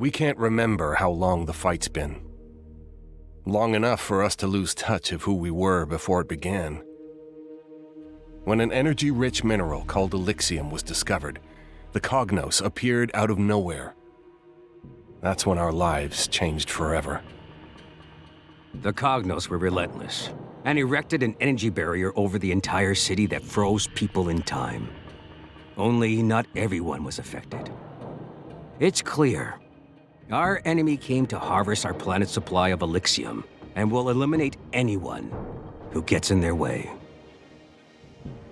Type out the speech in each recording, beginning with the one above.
We can't remember how long the fight's been. Long enough for us to lose touch of who we were before it began. When an energy-rich mineral called Elixium was discovered, the Cognos appeared out of nowhere. That's when our lives changed forever. The Cognos were relentless, and erected an energy barrier over the entire city that froze people in time. Only not everyone was affected. It's clear. Our enemy came to harvest our planet's supply of Elixium, and will eliminate anyone who gets in their way.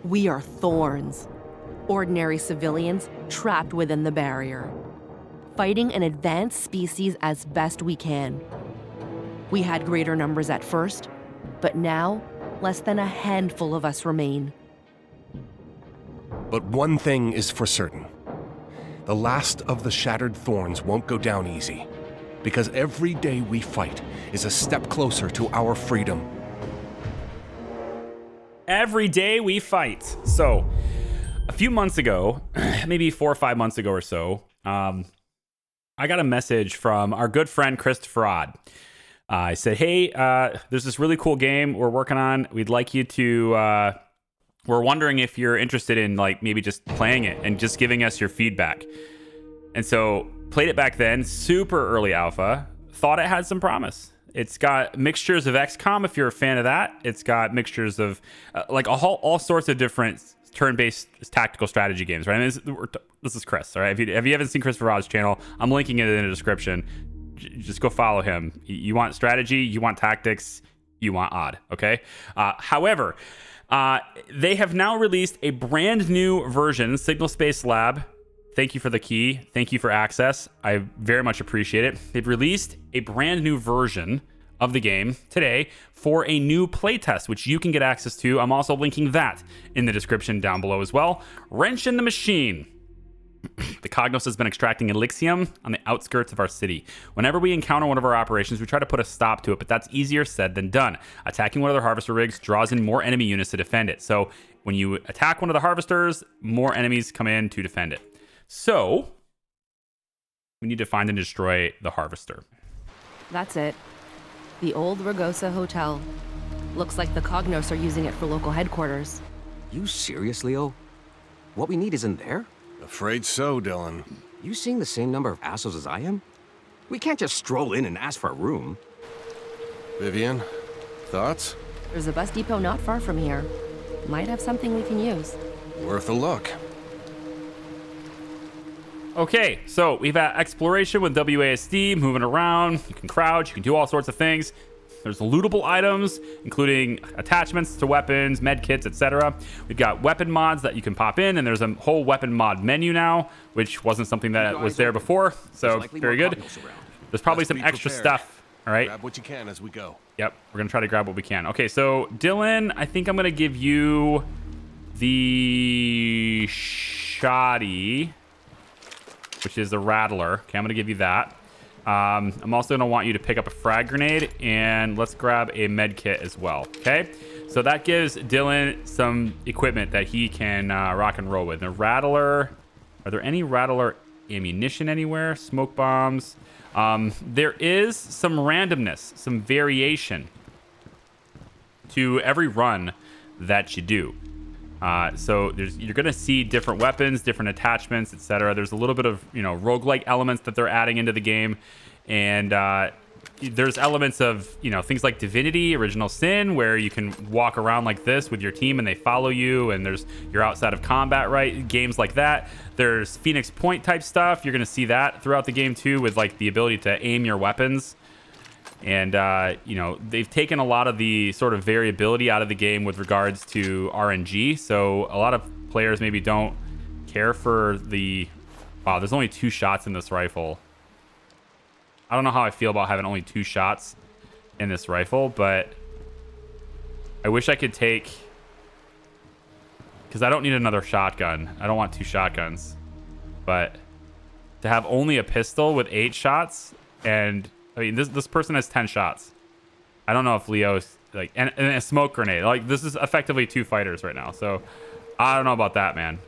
We are thorns. Ordinary civilians trapped within the barrier. Fighting an advanced species as best we can. We had greater numbers at first, but now less than a handful of us remain. But one thing is for certain. The last of the shattered thorns won't go down easy, because every day we fight is a step closer to our freedom. Every day we fight. So, a few months ago, maybe 4 or 5 months ago or so, I got a message from our good friend Christopher Odd. I said, hey, there's this really cool game we're working on. We'd like you to, we're wondering if you're interested in like maybe just playing it and just giving us your feedback. And so played it back then, super early alpha, thought it had some promise. It's got mixtures of XCOM if you're a fan of that. It's got mixtures of like all sorts of different turn-based tactical strategy games, right? And this is Chris, all right? If you haven't seen Christopher Rod's channel, I'm linking it in the description. Just go follow him. You want strategy, you want tactics, you want Odd, okay? However, they have now released a brand new version, Signal Space Lab. Thank you for the key. Thank you for access. I very much appreciate it. They've released a brand new version of the game today for a new playtest, which you can get access to. I'm also linking that in the description down below as well. Wrench in the Machine. The Cognos has been extracting Elixium on the outskirts of our city. Whenever we encounter one of our operations, we try to put a stop to it, but that's easier said than done. Attacking one of their harvester rigs draws in more enemy units to defend it. So when you attack one of the harvesters, more enemies come in to defend it. So we need to find and destroy the harvester. That's it. The old Ragosa Hotel. Looks like the Cognos are using it for local headquarters. You serious, Leo? What we need isn't there? Afraid so, Dylan. You seeing the same number of assholes as I am? We can't just stroll in and ask for a room. Vivian, thoughts? There's a bus depot not far from here. Might have something we can use. Worth a look. Okay, so we've had exploration with WASD, moving around. You can crouch, you can do all sorts of things. There's lootable items, including attachments to weapons, med kits, etc. We've got weapon mods that you can pop in, and there's a whole weapon mod menu now, which wasn't something that was there before, so very good. There's probably some extra stuff, all right? Grab what you can as we go. Yep, we're going to try to grab what we can. Okay, so Dylan, I think I'm going to give you the shoddy, which is the rattler. Okay, I'm going to give you that. I'm also going to want you to pick up a frag grenade, and let's grab a med kit as well, okay? So that gives Dylan some equipment that he can rock and roll with. The rattler, are there any rattler ammunition anywhere? Smoke bombs. There is some randomness, some variation to every run that you do. So you're going to see different weapons, different attachments, etc. There's a little bit of, roguelike elements that they're adding into the game. And there's elements of, things like Divinity, Original Sin, where you can walk around like this with your team and they follow you, and you're outside of combat, right? Games like that. There's Phoenix Point type stuff. You're going to see that throughout the game too, with like the ability to aim your weapons. And, they've taken a lot of the sort of variability out of the game with regards to RNG. So a lot of players maybe don't care for wow, there's only 2 shots in this rifle. I don't know how I feel about having only 2 shots in this rifle, but I wish I could take, because I don't need another shotgun. I don't want 2 shotguns, but to have only a pistol with 8 shots, and I mean, this person has 10 shots. I don't know if Leo's like, and a smoke grenade. Like, this is effectively 2 fighters right now. So I don't know about that, man.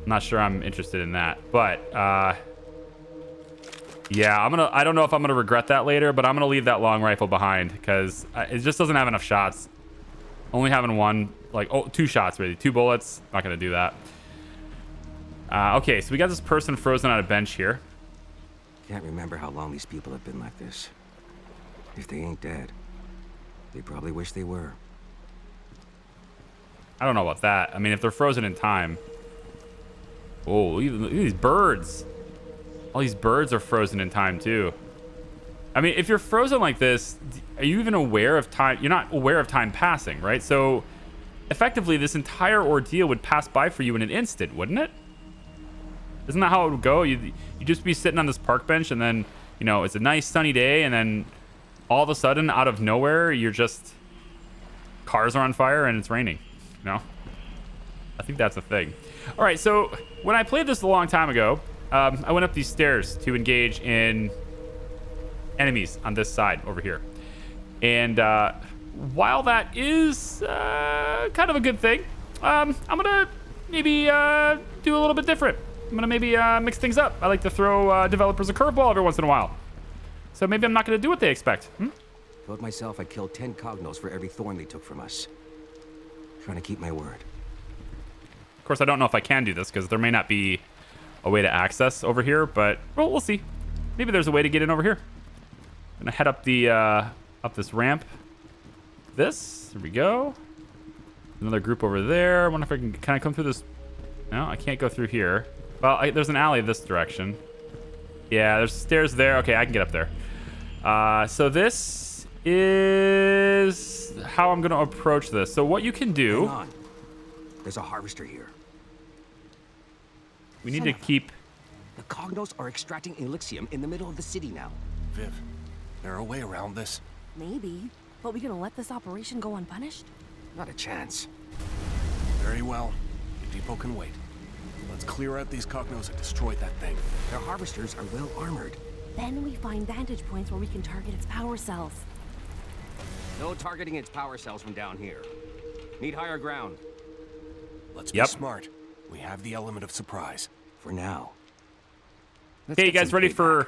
I'm not sure I'm interested in that. But Yeah, I don't know if I'm gonna regret that later, but I'm gonna leave that long rifle behind because it just doesn't have enough shots. Only having one, like, 2 shots really, 2 bullets. Not gonna do that. Okay, so we got this person frozen on a bench here. Can't remember how long these people have been like this. If they ain't dead, they probably wish they were. I don't know about that. I mean, if they're frozen in time. Oh, look at these birds. All these birds are frozen in time too. I mean, if you're frozen like this, are you even aware of time? You're not aware of time passing, right? So effectively, this entire ordeal would pass by for you in an instant, wouldn't it? Isn't that how it would go? You'd just be sitting on this park bench and then, you know, it's a nice sunny day and then all of a sudden, out of nowhere, you're just... Cars are on fire and it's raining, you know? I think that's a thing. All right, so when I played this a long time ago, I went up these stairs to engage in enemies on this side over here. And while that is kind of a good thing, I'm going to maybe do a little bit different. I'm going to maybe mix things up. I like to throw developers a curveball every once in a while. So maybe I'm not going to do what they expect. Told myself I'd kill 10 Cognos for every thorn they took from us. Trying to keep my word. Of course, I don't know if I can do this because there may not be a way to access over here, but well, we'll see. Maybe there's a way to get in over here. I'm gonna head up the up this ramp. Here we go. Another group over there. I wonder if I can I come through this? No, I can't go through here. Well, there's an alley this direction. Yeah, there's stairs there. Okay, I can get up there. So this is how I'm gonna approach this. So what you can do... Hang on. There's a harvester here. We need to keep... The Cognos are extracting Elixium in the middle of the city now. Viv, there a way around this? Maybe. But we gonna let this operation go unpunished? Not a chance. Very well. The depot can wait. Let's clear out these Cognos and destroy that thing. Their harvesters are well armored. Then we find vantage points where we can target its power cells. No targeting its power cells from down here. Need higher ground. Let's be smart. We have the element of surprise. For now. Okay, you guys ready for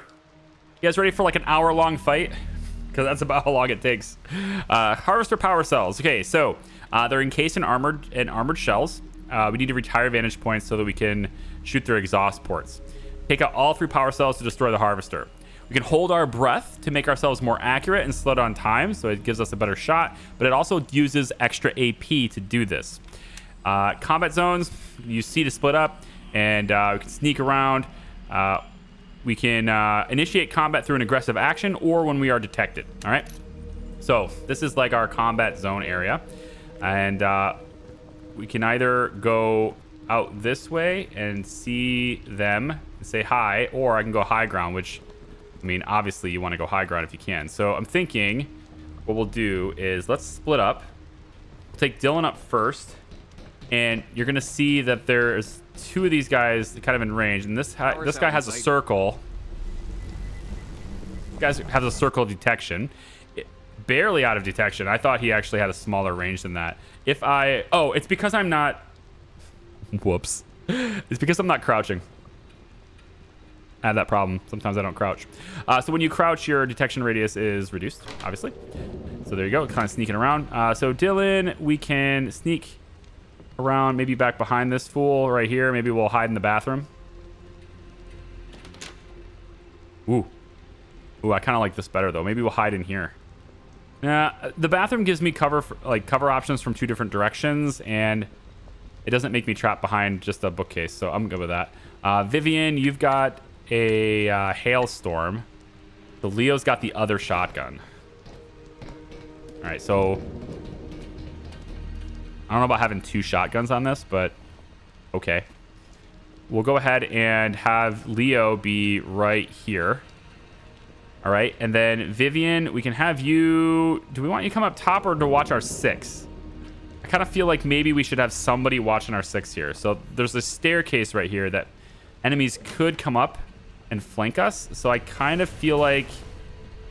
like an hour-long fight? Because that's about how long it takes. Harvester power cells. Okay, so they're encased in armored shells. We need to retire vantage points so that we can shoot their exhaust ports. Take out all 3 power cells to destroy the harvester. We can hold our breath to make ourselves more accurate and slow down time, so it gives us a better shot, but it also uses extra AP to do this. Combat zones, use C to split up, and we can sneak around. We can initiate combat through an aggressive action or when we are detected, all right? So this is like our combat zone area, and we can either go out this way and see them and say hi, or I can go high ground, which, I mean, obviously you want to go high ground if you can. So I'm thinking what we'll do is let's split up. We'll take Dylan up first, and you're going to see that there's 2 of these guys kind of in range, and this guy has a circle. This guy has a circle of detection. Barely out of detection. I thought he actually had a smaller range than that. Oh, it's because I'm not... Whoops. It's because I'm not crouching. I have that problem. Sometimes I don't crouch. So when you crouch, your detection radius is reduced, obviously. So there you go, kind of sneaking around. So Dylan, we can sneak around, maybe back behind this fool right here. Maybe we'll hide in the bathroom. Ooh, I kind of like this better though. Maybe we'll hide in here. The bathroom gives me cover options from 2 different directions, and it doesn't make me trapped behind just a bookcase, so I'm good with that. Vivian, you've got a hailstorm. So Leo's got the other shotgun. All right, so I don't know about having 2 shotguns on this, but okay. We'll go ahead and have Leo be right here. All right, and then Vivian, we can have you... Do we want you to come up top or to watch our 6? I kind of feel like maybe we should have somebody watching our 6 here. So there's a staircase right here that enemies could come up and flank us. So I kind of feel like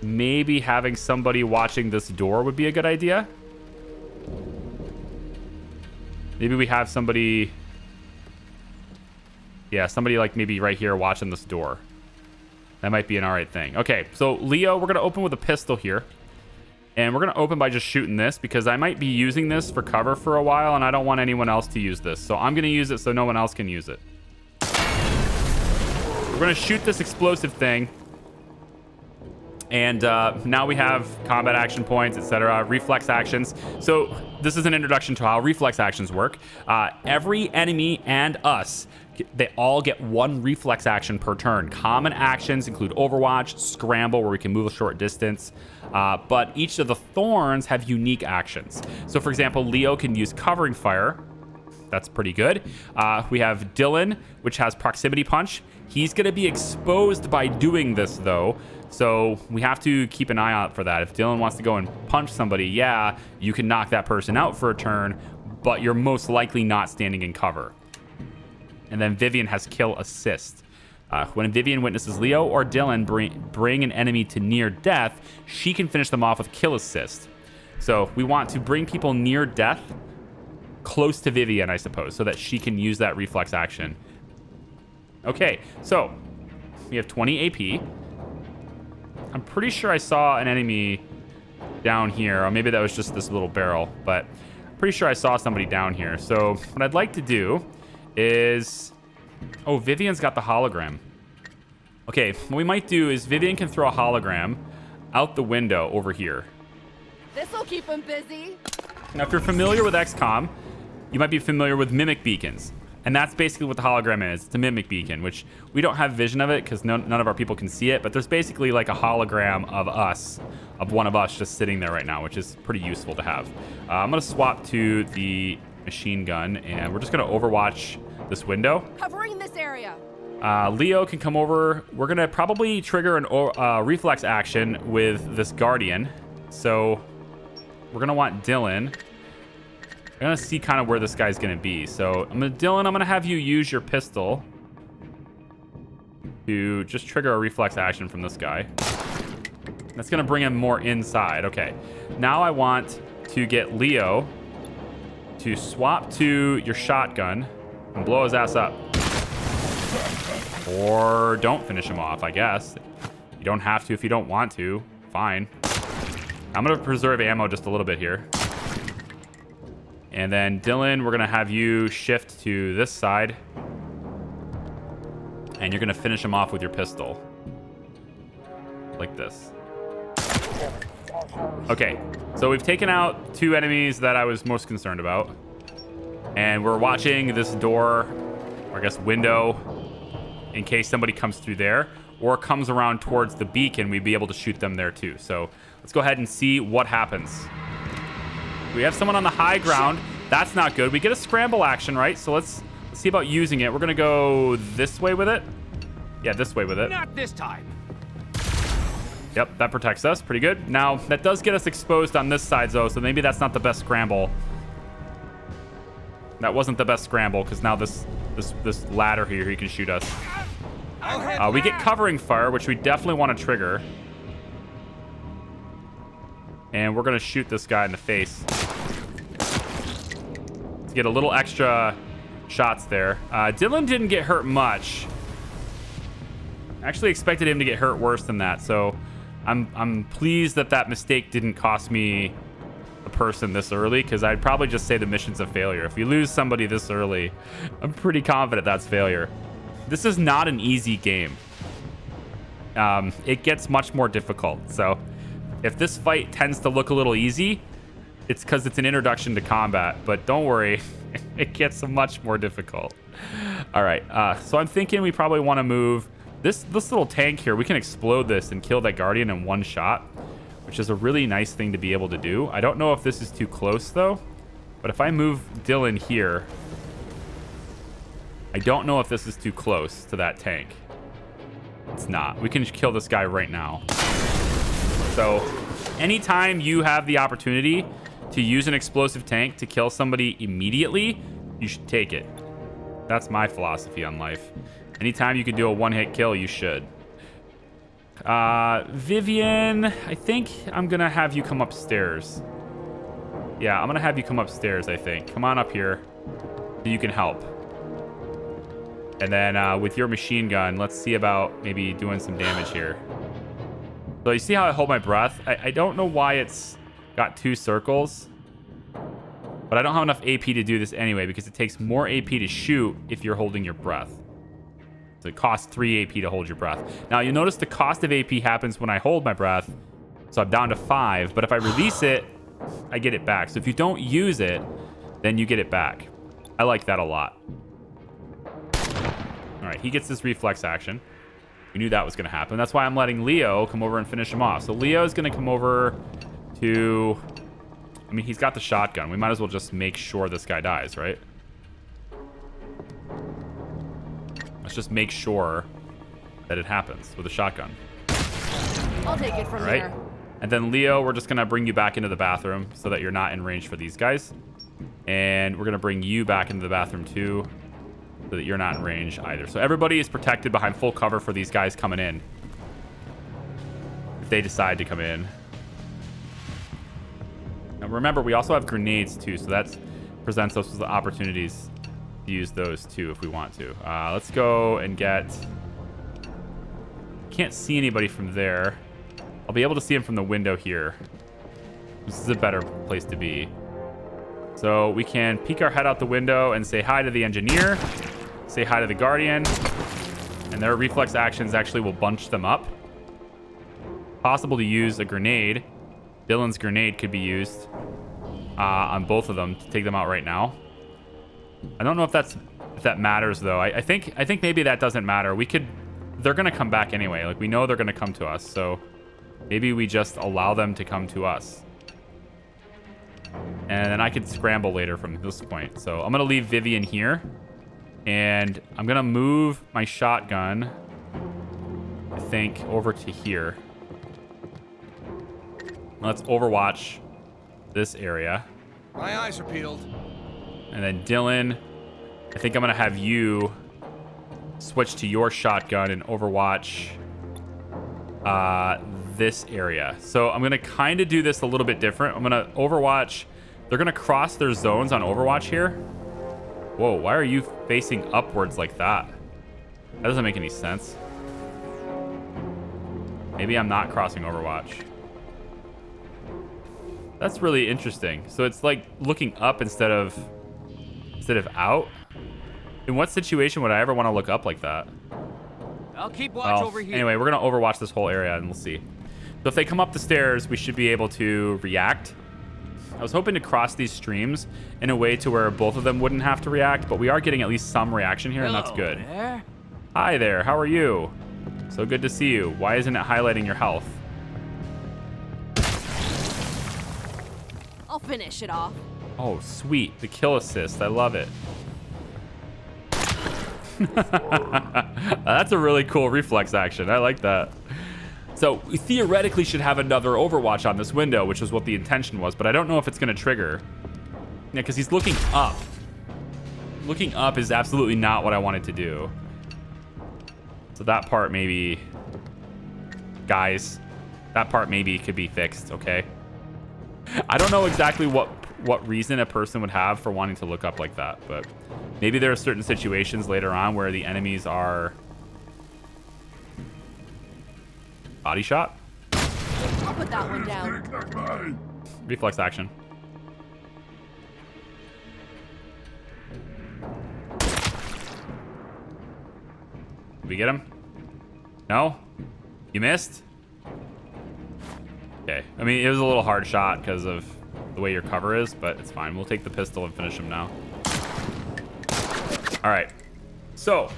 maybe having somebody watching this door would be a good idea. Maybe we have somebody... Yeah, somebody like maybe right here watching this door. That might be an all right thing. Okay, so Leo, we're going to open with a pistol here. And we're going to open by just shooting this because I might be using this for cover for a while and I don't want anyone else to use this. So I'm going to use it so no one else can use it. We're going to shoot this explosive thing. And now we have combat action points, etc., reflex actions. So this is an introduction to how reflex actions work. Every enemy and us, they all get one reflex action per turn. Common actions include Overwatch, Scramble, where we can move a short distance. But each of the Thorns have unique actions. So, for example, Leo can use Covering Fire. That's pretty good. We have Dylan, which has Proximity Punch. He's going to be exposed by doing this, though. So we have to keep an eye out for that. If Dylan wants to go and punch somebody, yeah, you can knock that person out for a turn, but you're most likely not standing in cover. And then Vivian has Kill Assist. When Vivian witnesses Leo or Dylan bring an enemy to near death, she can finish them off with Kill Assist. So we want to bring people near death close to Vivian, I suppose, so that she can use that reflex action. Okay, so we have 20 AP. I'm pretty sure I saw an enemy down here, or maybe that was just this little barrel, but I'm pretty sure I saw somebody down here. So what I'd like to do is... Oh, Vivian's got the hologram. Okay, what we might do is Vivian can throw a hologram out the window over here. This'll keep him busy. Now, if you're familiar with XCOM, you might be familiar with mimic beacons. And that's basically what the hologram is. It's a mimic beacon, which we don't have vision of it because none of our people can see it. But there's basically like a hologram of us, of one of us just sitting there right now, which is pretty useful to have. I'm going to swap to the machine gun, and we're just going to overwatch this window. Covering this area. Leo can come over. We're going to probably trigger an reflex action with this Guardian. So we're going to want Dylan. I'm going to see kind of where this guy's going to be. So, Dylan, I'm going to have you use your pistol to just trigger a reflex action from this guy. That's going to bring him more inside. Okay. Now I want to get Leo to swap to your shotgun and blow his ass up. Or don't finish him off, I guess. You don't have to if you don't want to. Fine. I'm going to preserve ammo just a little bit here. And then Dylan, we're going to have you shift to this side. And you're going to finish him off with your pistol. Like this. Okay, so we've taken out 2 enemies that I was most concerned about. And we're watching this door, or I guess window, in case somebody comes through there. Or comes around towards the beacon, we'd be able to shoot them there too. So let's go ahead and see what happens. We have someone on the high ground. That's not good. We get a scramble action, right? So let's see about using it. We're going to go this way with it. Yeah, this way with it. Not this time. Yep, that protects us. Pretty good. Now, that does get us exposed on this side, though, so maybe that's not the best scramble. That wasn't the best scramble, because now this ladder here, he can shoot us. We get covering fire, which we definitely want to trigger. And we're going to shoot this guy in the face. To get a little extra shots there. Dylan didn't get hurt much. I actually expected him to get hurt worse than that. So I'm pleased that mistake didn't cost me a person this early, because I'd probably just say the mission's a failure. If we lose somebody this early, I'm pretty confident that's failure. This is not an easy game. It gets much more difficult. So if this fight tends to look a little easy, it's because it's an introduction to combat. But don't worry, it gets much more difficult. All right, so I'm thinking we probably want to move this little tank here. We can explode this and kill that Guardian in one shot, which is a really nice thing to be able to do. I don't know if this is too close, though. But if I move Dylan here, I don't know if this is too close to that tank. It's not. We can kill this guy right now. So anytime you have the opportunity to use an explosive tank to kill somebody immediately, you should take it. That's my philosophy on life. Anytime you can do a one-hit kill, you should. Vivian, I think I'm going to have you come upstairs. Yeah, I'm going to have you come upstairs, I think. Come on up here so you can help. And then with your machine gun, let's see about maybe doing some damage here. So you see how I hold my breath? I don't know why it's got 2 circles. But I don't have enough AP to do this anyway because it takes more AP to shoot if you're holding your breath. So it costs 3 AP to hold your breath. Now you'll notice the cost of AP happens when I hold my breath. So I'm down to 5. But if I release it, I get it back. So if you don't use it, then you get it back. I like that a lot. All right, he gets this reflex action. We knew that was going to happen. That's why I'm letting Leo come over and finish him off. So Leo is going to come over to... I mean, he's got the shotgun. We might as well just make sure this guy dies, right? Let's just make sure that it happens with a shotgun. I'll take it from All right. here. And then Leo, we're just going to bring you back into the bathroom so that you're not in range for these guys. And we're going to bring you back into the bathroom too so that you're not in range either. So everybody is protected behind full cover for these guys coming in. If they decide to come in. And remember, we also have grenades too, so that presents us with opportunities to use those too if we want to. Let's go and get... Can't see anybody from there. I'll be able to see him from the window here. This is a better place to be. So we can peek our head out the window and say hi to the engineer, say hi to the guardian, and their reflex actions actually will bunch them up. Possible to use a grenade. Dylan's grenade could be used on both of them to take them out right now. I don't know if that matters though. I think maybe that doesn't matter. They're gonna come back anyway. Like we know they're gonna come to us, so maybe we just allow them to come to us. And then I could scramble later from this point. So I'm gonna leave Vivian here, and I'm gonna move my shotgun, I think, over to here. Let's overwatch this area. My eyes are peeled. And then Dylan, I think I'm going to have you switch to your shotgun and overwatch this area. So I'm going to kind of do this a little bit different. I'm going to overwatch. They're going to cross their zones on overwatch here. Whoa, why are you facing upwards like that? That doesn't make any sense. Maybe I'm not crossing overwatch. That's really interesting. So it's like looking up instead of out. In what situation would I ever want to look up like that? I'll keep watch over here. Anyway, we're going to overwatch this whole area and we'll see. So if they come up the stairs, we should be able to react. I was hoping to cross these streams in a way to where both of them wouldn't have to react, but we are getting at least some reaction here, and that's good. There. Hi there, how are you? So good to see you. Why isn't it highlighting your health? I'll finish it off. Oh, sweet. The kill assist. I love it. That's a really cool reflex action. I like that. So we theoretically should have another Overwatch on this window, which is what the intention was, but I don't know if it's going to trigger. Yeah, because he's looking up. Looking up is absolutely not what I wanted to do. So that part maybe... Guys, that part maybe could be fixed, okay? I don't know exactly what reason a person would have for wanting to look up like that, but maybe there are certain situations later on where the enemies are body shot. I'll put that one down. Reflex action. Did we get him? No? You missed? Okay. I mean, it was a little hard shot because of the way your cover is, but it's fine. We'll take the pistol and finish him now. All right. So,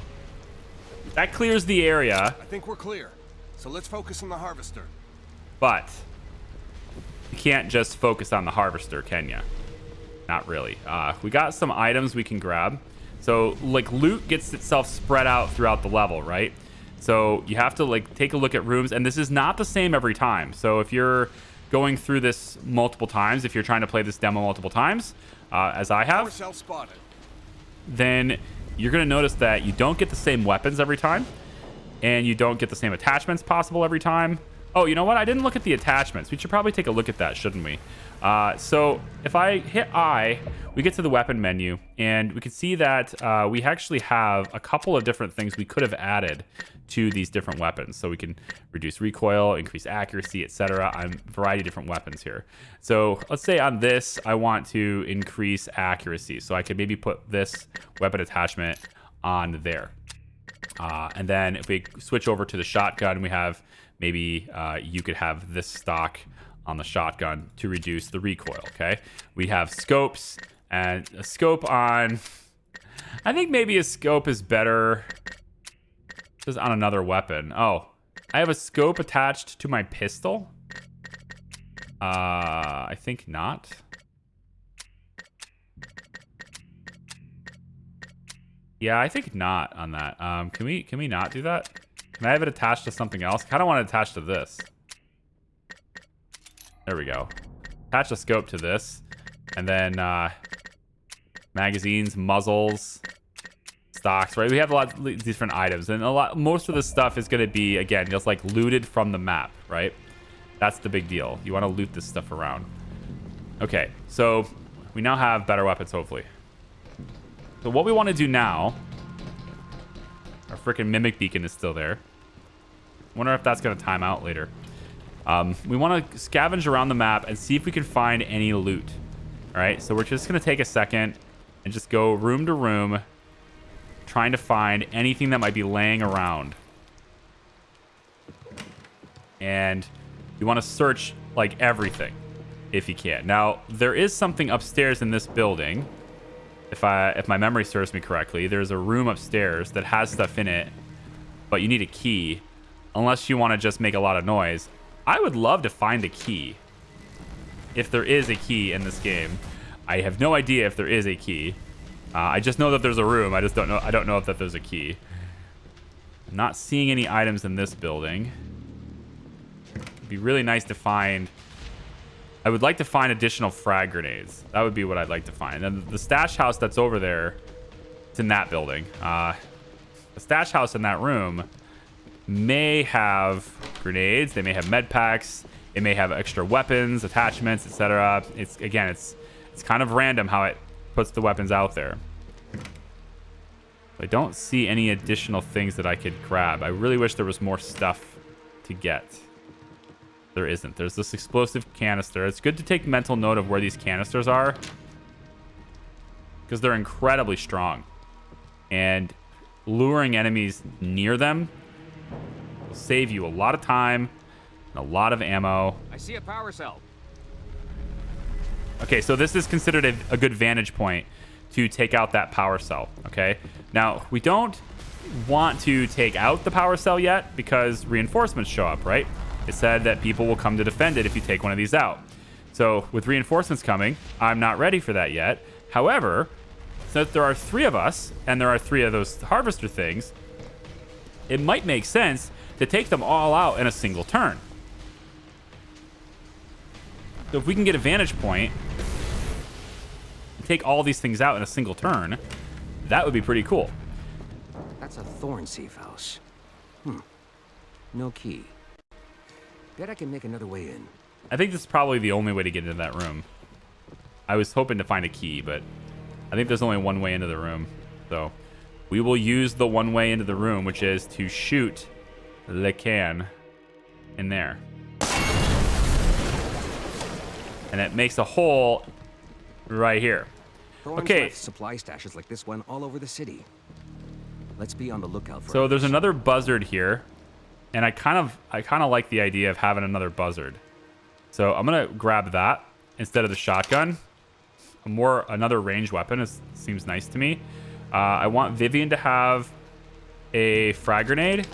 that clears the area. I think we're clear. So let's focus on the harvester. But you can't just focus on the harvester, can you? Not really. We got some items we can grab. So, like, loot gets itself spread out throughout the level, right? So you have to like take a look at rooms, and this is not the same every time. So if you're going through this multiple times, if you're trying to play this demo multiple times, as I have, then you're going to notice that you don't get the same weapons every time, and you don't get the same attachments possible every time. Oh, you know what? I didn't look at the attachments. We should probably take a look at that, shouldn't we? So if I hit I, we get to the weapon menu, and we can see that we actually have a couple of different things we could have added to these different weapons. So we can reduce recoil, increase accuracy, etc. on a variety of different weapons here. So let's say on this, I want to increase accuracy. So I could maybe put this weapon attachment on there. And then if we switch over to the shotgun, we have maybe you could have this stock on the shotgun to reduce the recoil, okay? We have scopes, and a scope on... I think maybe a scope is better just on another weapon. Oh, I have a scope attached to my pistol? I think not. Yeah, I think not on that. Can we not do that? Can I have it attached to something else? I kind of want it attached to this. There we go. Attach a scope to this. And then magazines, muzzles, stocks, right? We have a lot of different items. And most of the stuff is going to be, again, just like looted from the map, right? That's the big deal. You want to loot this stuff around. Okay, so we now have better weapons, hopefully. So what we want to do now... Our freaking mimic beacon is still there. Wonder if that's going to time out later. We want to scavenge around the map and see if we can find any loot. All right, so we're just going to take a second and just go room to room, trying to find anything that might be laying around. And you want to search like everything if you can. Now, there is something upstairs in this building. If my memory serves me correctly, there's a room upstairs that has stuff in it, but you need a key, unless you want to just make a lot of noise. I would love to find a key, if there is a key in this game. I have no idea if there is a key. I just know that there's a room. I don't know if that there's a key. I'm not seeing any items in this building. It'd be really nice to find... I would like to find additional frag grenades. That would be what I'd like to find. And the stash house that's over there, it's in that building. The stash house in that room may have grenades. They may have med packs. It may have extra weapons, attachments, etc. It's kind of random how it puts the weapons out there. I don't see any additional things that I could grab. I really wish there was more stuff to get. There isn't. There's this explosive canister. It's good to take mental note of where these canisters are, because they're incredibly strong. And luring enemies near them will save you a lot of time and a lot of ammo. I see a power cell. Okay, so this is considered a good vantage point to take out that power cell, okay? Now, we don't want to take out the power cell yet because reinforcements show up, right? It said that people will come to defend it if you take one of these out. So with reinforcements coming, I'm not ready for that yet. However, since there are 3 of us and there are 3 of those harvester things, it might make sense to take them all out in a single turn. So if we can get a vantage point and take all these things out in a single turn, that would be pretty cool. That's a thorn safe house. No key. Bet I can make another way in. I think this is probably the only way to get into that room. I was hoping to find a key, but I think there's only one way into the room. So we will use the one way into the room, which is to shoot the can in there. And it makes a hole right here. Thorns Okay. left supply stashes like this one all over the city. Let's be on the lookout for So there's others. another buzzard here. And I kind of like the idea of having another buzzard. So I'm gonna grab that instead of the shotgun. Another ranged weapon seems nice to me. I want Vivian to have a frag grenade,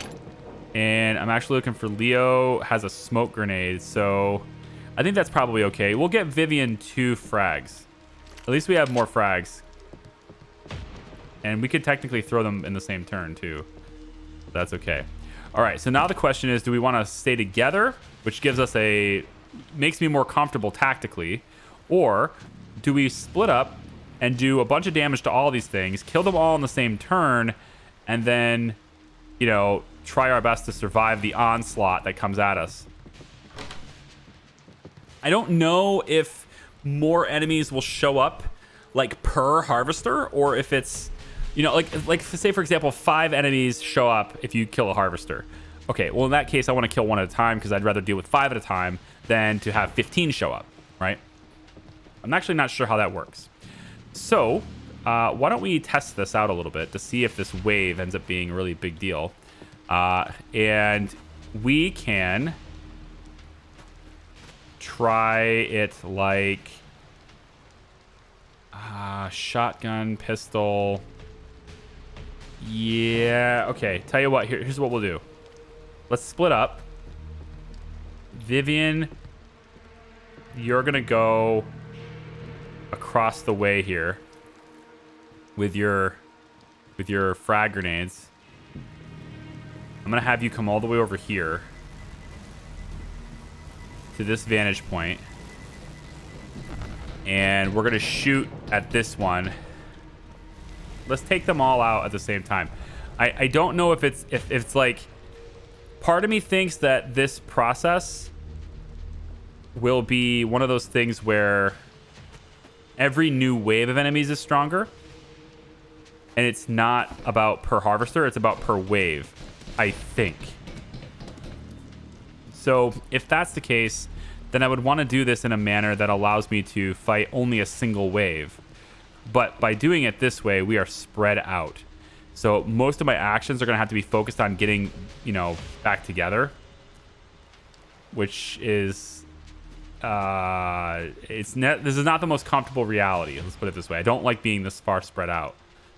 and I'm actually looking for Leo has a smoke grenade. So I think that's probably okay. We'll get Vivian 2 frags. At least we have more frags, and we could technically throw them in the same turn too. That's okay. All right, so now the question is, do we want to stay together, which makes me more comfortable tactically, or do we split up and do a bunch of damage to all these things, kill them all in the same turn, and then, try our best to survive the onslaught that comes at us? I don't know if more enemies will show up like per harvester, or if it's, you know, like say for example 5 enemies show up if you kill a harvester. Okay, well in that case I want to kill one at a time because I'd rather deal with 5 at a time than to have 15 show up, right? I'm actually not sure how that works. So why don't we test this out a little bit to see if this wave ends up being a really big deal. And we can try it like shotgun, pistol. Yeah, okay. Tell you what, here's what we'll do. Let's split up. Vivian, you're gonna go across the way here with your frag grenades. I'm gonna have you come all the way over here to this vantage point, and we're gonna shoot at this one. Let's take them all out at the same time. I don't know if it's like, part of me thinks that this process will be one of those things where every new wave of enemies is stronger, and it's not about per harvester, it's about per wave, I think. So if that's the case, then I would want to do this in a manner that allows me to fight only a single wave. But by doing it this way, we are spread out. So most of my actions are going to have to be focused on getting, you know, back together, which is this is not the most comfortable reality. Let's put it this way. I don't like being this far spread out.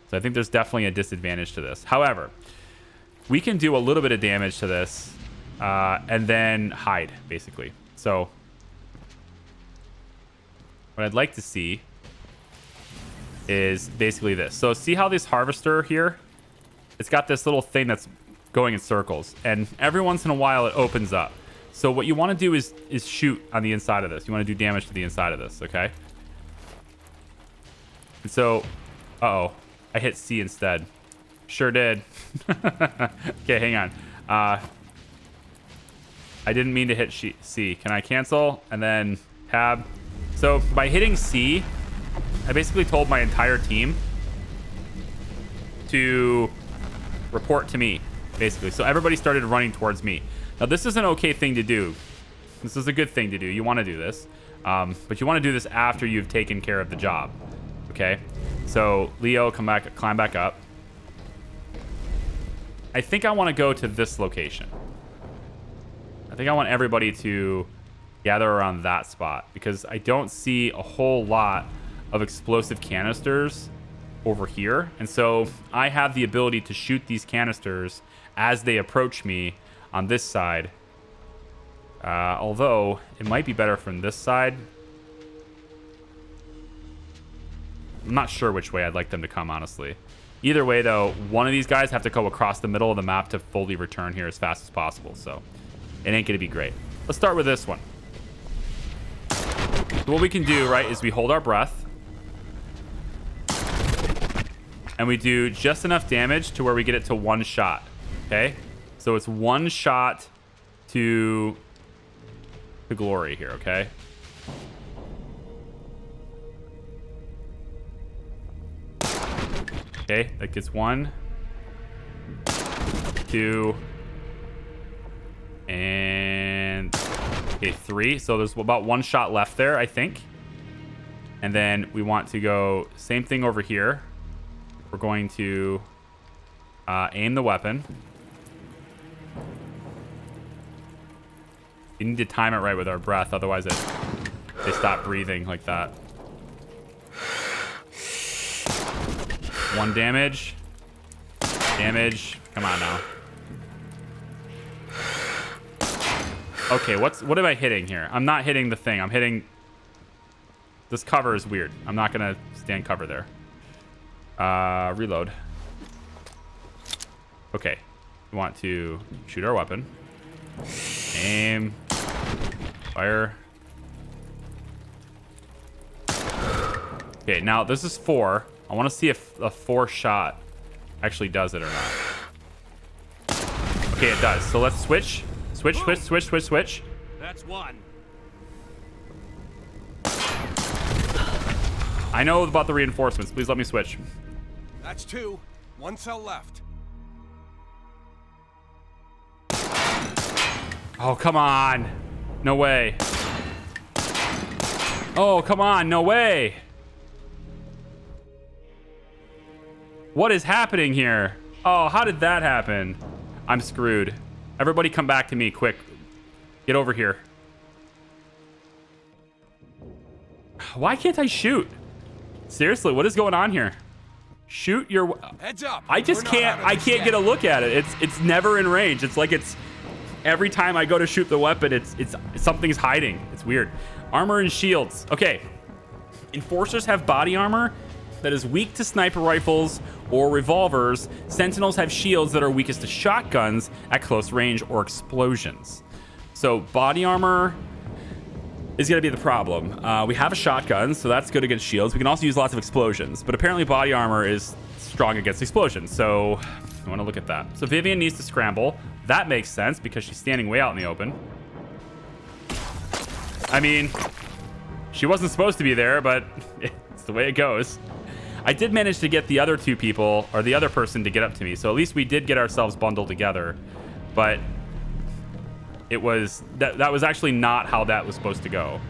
So I think there's definitely a disadvantage to this. However, we can do a little bit of damage to this and then hide, basically. So what I'd like to see is basically this. So see how this harvester here, it's got this little thing that's going in circles, and every once in a while it opens up. So what you want to do is shoot on the inside of this. You want to do damage to the inside of this, okay? And so, uh-oh, I hit C instead. Sure did. Okay, hang on. I didn't mean to hit C. Can I cancel? And then tab. So by hitting C, I basically told my entire team to report to me, basically. So everybody started running towards me. Now, this is an okay thing to do. This is a good thing to do. You want to do this. But you want to do this after you've taken care of the job. Okay? So, Leo, climb back up. I think I want to go to this location. I think I want everybody to gather around that spot, because I don't see a whole lot of explosive canisters over here. And so I have the ability to shoot these canisters as they approach me on this side. Although it might be better from this side. I'm not sure which way I'd like them to come, honestly. Either way, though, one of these guys have to go across the middle of the map to fully return here as fast as possible. So it ain't gonna be great. Let's start with this one. So what we can do, right, is we hold our breath. And we do just enough damage to where we get it to one shot. Okay? So it's one shot to glory here, okay? Okay, that gets 1, 2, and okay, 3. So there's about one shot left there, I think. And then we want to go same thing over here. We're going to aim the weapon. You need to time it right with our breath, otherwise they stop breathing like that. 1 damage. Damage. Come on now. Okay, what am I hitting here? I'm not hitting the thing. I'm hitting... This cover is weird. I'm not going to stand cover there. Reload. Okay. We want to shoot our weapon. Aim. Fire. Okay, now this is 4. I want to see if a 4 shot actually does it or not. Okay, it does. So let's switch. Switch. That's 1. I know about the reinforcements. Please let me switch. That's 2. 1 cell left. Oh, come on. No way. Oh, come on. No way. What is happening here? Oh, how did that happen? I'm screwed. Everybody come back to me, quick. Get over here. Why can't I shoot? Seriously, what is going on here? Shoot your... Heads up. I just can't... I can't get a look at it. It's never in range. It's like it's... Every time I go to shoot the weapon, it's something's hiding. It's weird. Armor and shields. Okay. Enforcers have body armor that is weak to sniper rifles or revolvers. Sentinels have shields that are weakest to shotguns at close range or explosions. So body armor is going to be the problem. We have a shotgun, so that's good against shields. We can also use lots of explosions, but apparently body armor is strong against explosions. So I want to look at that. So Vivian needs to scramble. That makes sense because she's standing way out in the open. I mean, she wasn't supposed to be there, but it's the way it goes. I did manage to get the other 2 people, or the other person, to get up to me. So at least we did get ourselves bundled together. But it was... That was actually not how that was supposed to go.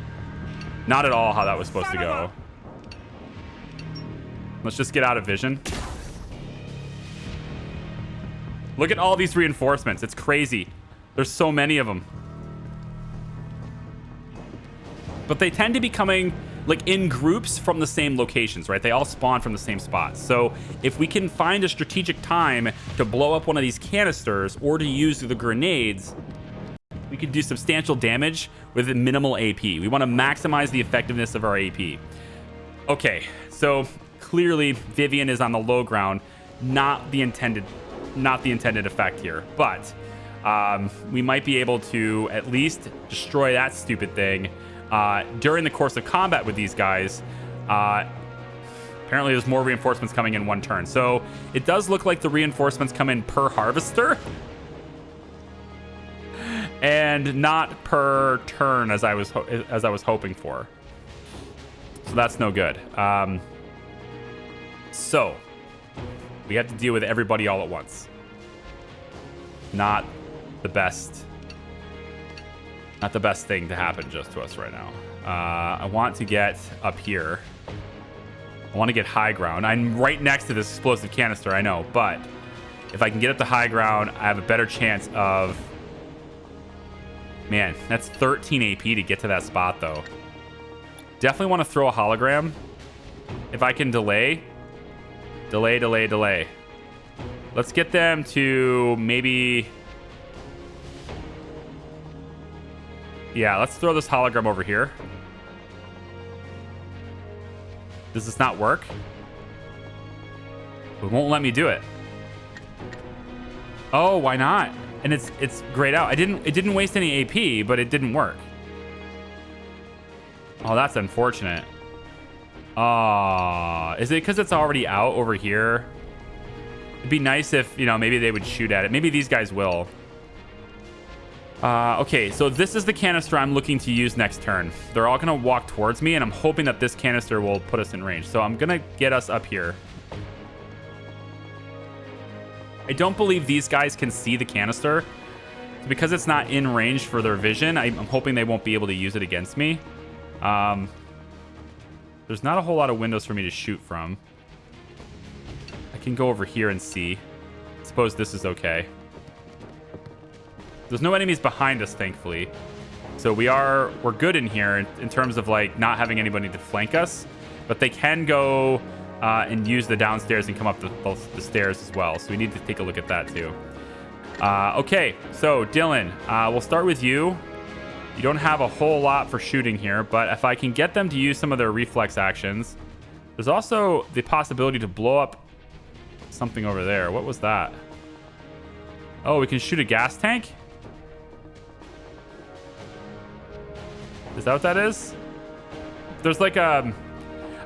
Not at all how that was supposed to go. Let's just get out of vision. Look at all these reinforcements. It's crazy. There's so many of them. But they tend to be coming like in groups from the same locations, right? They all spawn from the same spot. So if we can find a strategic time to blow up one of these canisters or to use the grenades, we could do substantial damage with minimal AP. We want to maximize the effectiveness of our AP. Okay, so clearly Vivian is on the low ground, not the intended effect here, but we might be able to at least destroy that stupid thing during the course of combat with these guys. Apparently there's more reinforcements coming in one turn, so it does look like the reinforcements come in per harvester and not per turn as I was hoping for. So that's no good. So we have to deal with everybody all at once. Not the best thing to happen just to us right now. I want to get up here. I want to get high ground. I'm right next to this explosive canister, I know, but if I can get up to high ground, I have a better chance of... Man, that's 13 AP to get to that spot, though. Definitely want to throw a hologram. If I can delay. Delay. Let's get them to maybe... Yeah, let's throw this hologram over here. Does this not work? It won't let me do it. Oh, why not? And it's grayed out. It didn't waste any AP, but it didn't work. Oh, that's unfortunate. Is it because it's already out over here? It'd be nice if, maybe they would shoot at it. Maybe these guys will. Okay, so this is the canister I'm looking to use next turn. They're all going to walk towards me, and I'm hoping that this canister will put us in range. So I'm going to get us up here. I don't believe these guys can see the canister. So because it's not in range for their vision, I'm hoping they won't be able to use it against me. There's not a whole lot of windows for me to shoot from. I can go over here and see. I suppose this is okay. There's no enemies behind us, thankfully. So we're good in here in terms of like not having anybody to flank us. But they can go and use the downstairs and come up the stairs as well. So we need to take a look at that too. Okay, so Dylan, we'll start with you. You don't have a whole lot for shooting here, but if I can get them to use some of their reflex actions, there's also the possibility to blow up something over there. What was that? Oh, we can shoot a gas tank? Is that what that is? There's like a...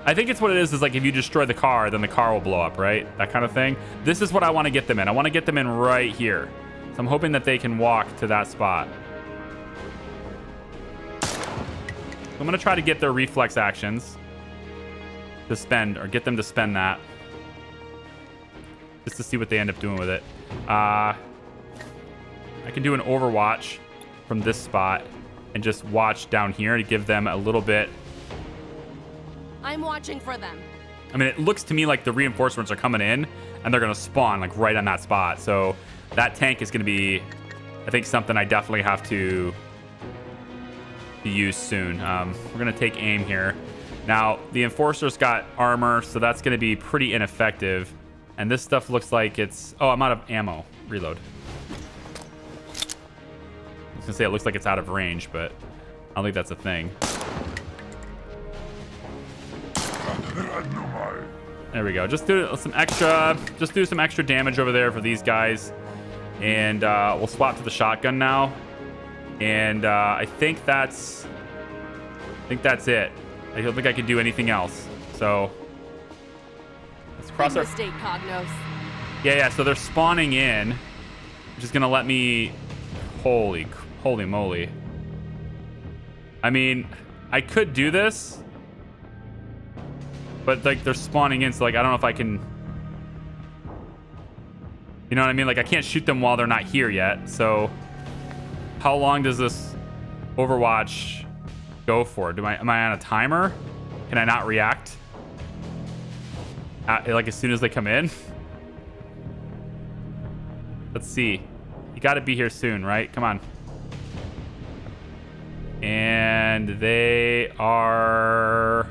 I think it's what it is like if you destroy the car, then the car will blow up, right? That kind of thing. This is what I want to get them in. I want to get them in right here. So I'm hoping that they can walk to that spot. I'm going to try to get their reflex actions. to spend, or get them to spend that. Just to see what they end up doing with it. I can do an overwatch from this spot and just watch down here to give them a little bit. I'm watching for them. I mean, it looks to me like the reinforcements are coming in and they're going to spawn like right on that spot. So that tank is going to be, I think, something I definitely have to use soon. We're going to take aim here. Now, the enforcer's got armor, so that's going to be pretty ineffective. And this stuff looks like it's... Oh, I'm out of ammo. Reload. I was going to say it looks like it's out of range, but I don't think that's a thing. There we go. Just do some extra damage over there for these guys. And we'll swap to the shotgun now. And I think that's it. I don't think I can do anything else. So let's cross our mistake, Cognos. Yeah, so they're spawning in, which is gonna let me. Holy moly. I mean, I could do this, but like they're spawning in, so like I don't know if I can. You know what I mean? Like I can't shoot them while they're not here yet. So how long does this Overwatch go for? Am I on a timer? Can I not react? Like as soon as they come in? Let's see. You got to be here soon, right? Come on. And they are...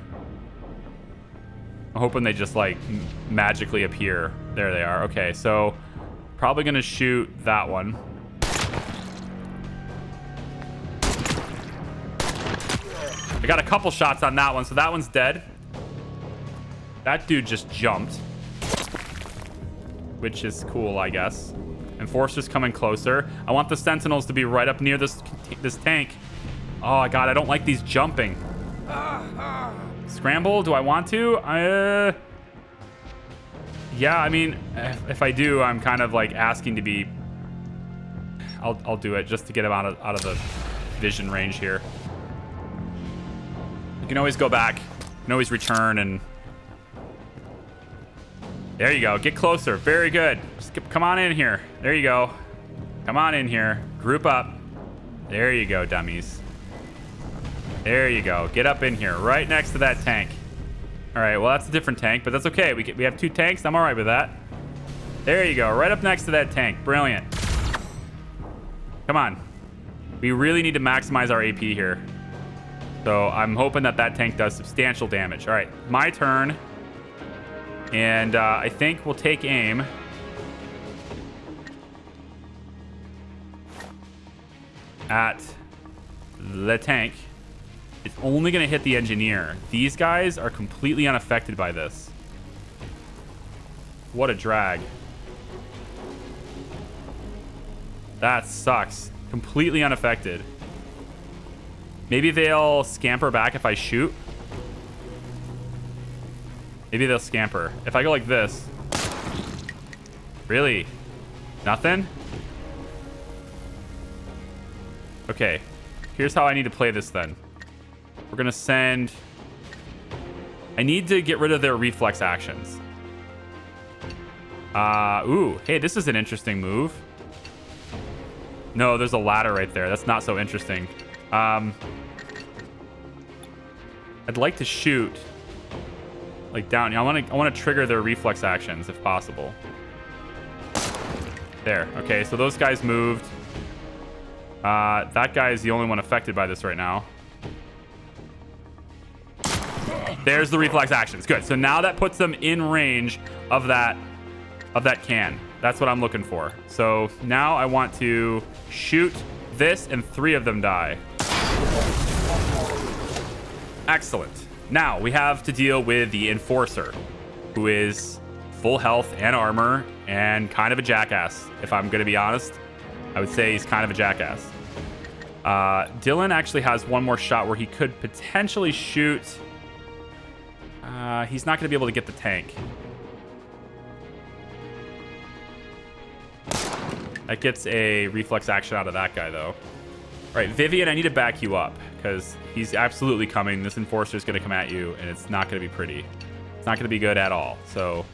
I'm hoping they just like magically appear. There they are. Okay, so probably going to shoot that one. I got a couple shots on that one, so that one's dead. That dude just jumped, which is cool, I guess. Enforcer's coming closer. I want the sentinels to be right up near this tank. Oh, God, I don't like these jumping. Scramble, do I want to? Yeah, I mean, if I do, I'm kind of like asking to be... I'll do it just to get him out of the vision range here. You can always go back. You can always return and... There you go. Get closer. Very good. Just come on in here. There you go. Come on in here. Group up. There you go, dummies. There you go. Get up in here. Right next to that tank. All right. Well, that's a different tank, but that's okay. We have two tanks. I'm all right with that. There you go. Right up next to that tank. Brilliant. Come on. We really need to maximize our AP here. So I'm hoping that tank does substantial damage. All right. My turn. And I think we'll take aim. At the tank. It's only going to hit the engineer. These guys are completely unaffected by this. What a drag. That sucks. Completely unaffected. Maybe they'll scamper back if I shoot. Maybe they'll scamper. If I go like this. Really? Nothing? Okay. Here's how I need to play this then. We're going to send... I need to get rid of their reflex actions. Ooh. Hey, this is an interesting move. No, there's a ladder right there. That's not so interesting. I'd like to shoot... like down. I want to trigger their reflex actions if possible. There. Okay, so those guys moved. That guy is the only one affected by this right now. There's the reflex actions. Good. So now that puts them in range of that can. That's what I'm looking for. So now I want to shoot this and 3 of them die. Excellent. Now we have to deal with the Enforcer, who is full health and armor and kind of a jackass. If I'm going to be honest, I would say he's kind of a jackass. Dylan actually has one more shot where he could potentially shoot. He's not going to be able to get the tank. That gets a reflex action out of that guy, though. All right, Vivian, I need to back you up because he's absolutely coming. This Enforcer is going to come at you, and it's not going to be pretty. It's not going to be good at all. So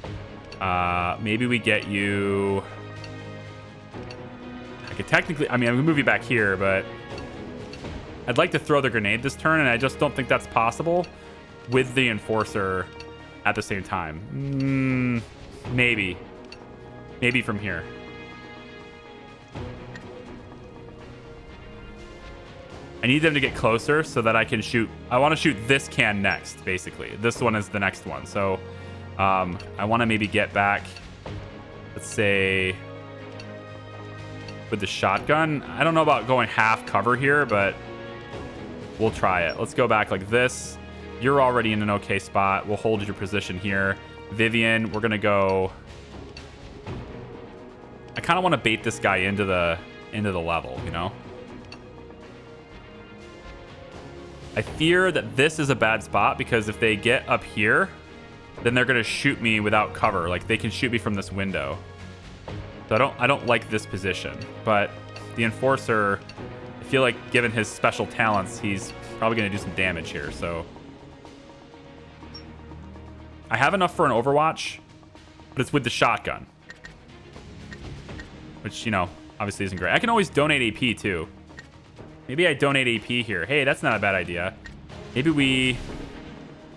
maybe we get you... I could technically... I mean, I'm going to move you back here, but... I'd like to throw the grenade this turn, and I just don't think that's possible with the Enforcer at the same time. Maybe. Maybe from here. I need them to get closer so that I can shoot. I want to shoot this can next, basically. This one is the next one. So I want to maybe get back, let's say, with the shotgun. I don't know about going half cover here, but we'll try it. Let's go back like this. You're already in an okay spot. We'll hold your position here. Vivian, we're going to go... I kind of want to bait this guy into the level, you know? I fear that this is a bad spot because if they get up here, then they're going to shoot me without cover. Like, they can shoot me from this window. So I don't like this position. But the Enforcer, I feel like given his special talents, he's probably going to do some damage here. So I have enough for an Overwatch, but it's with the shotgun, which, you know, obviously isn't great. I can always donate AP too. Maybe I donate AP here. Hey, that's not a bad idea. Maybe we...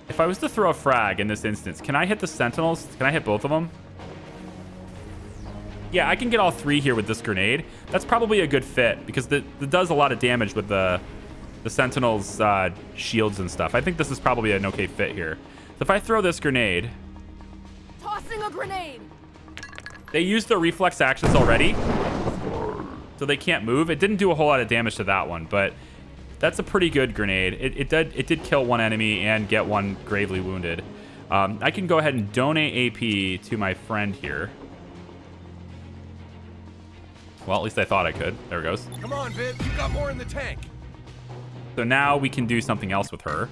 If I was to throw a frag in this instance, can I hit the Sentinels? Can I hit both of them? Yeah, I can get all three here with this grenade. That's probably a good fit because it does a lot of damage with the Sentinels' shields and stuff. I think this is probably an okay fit here. So if I throw this grenade... Tossing a grenade! They used their reflex actions already, so they can't move. It didn't do a whole lot of damage to that one, but that's a pretty good grenade. It did kill one enemy and get one gravely wounded. I can go ahead and donate AP to my friend here. Well, at least I thought I could. There it goes. Come on, Viv. You got more in the tank. So now we can do something else with her.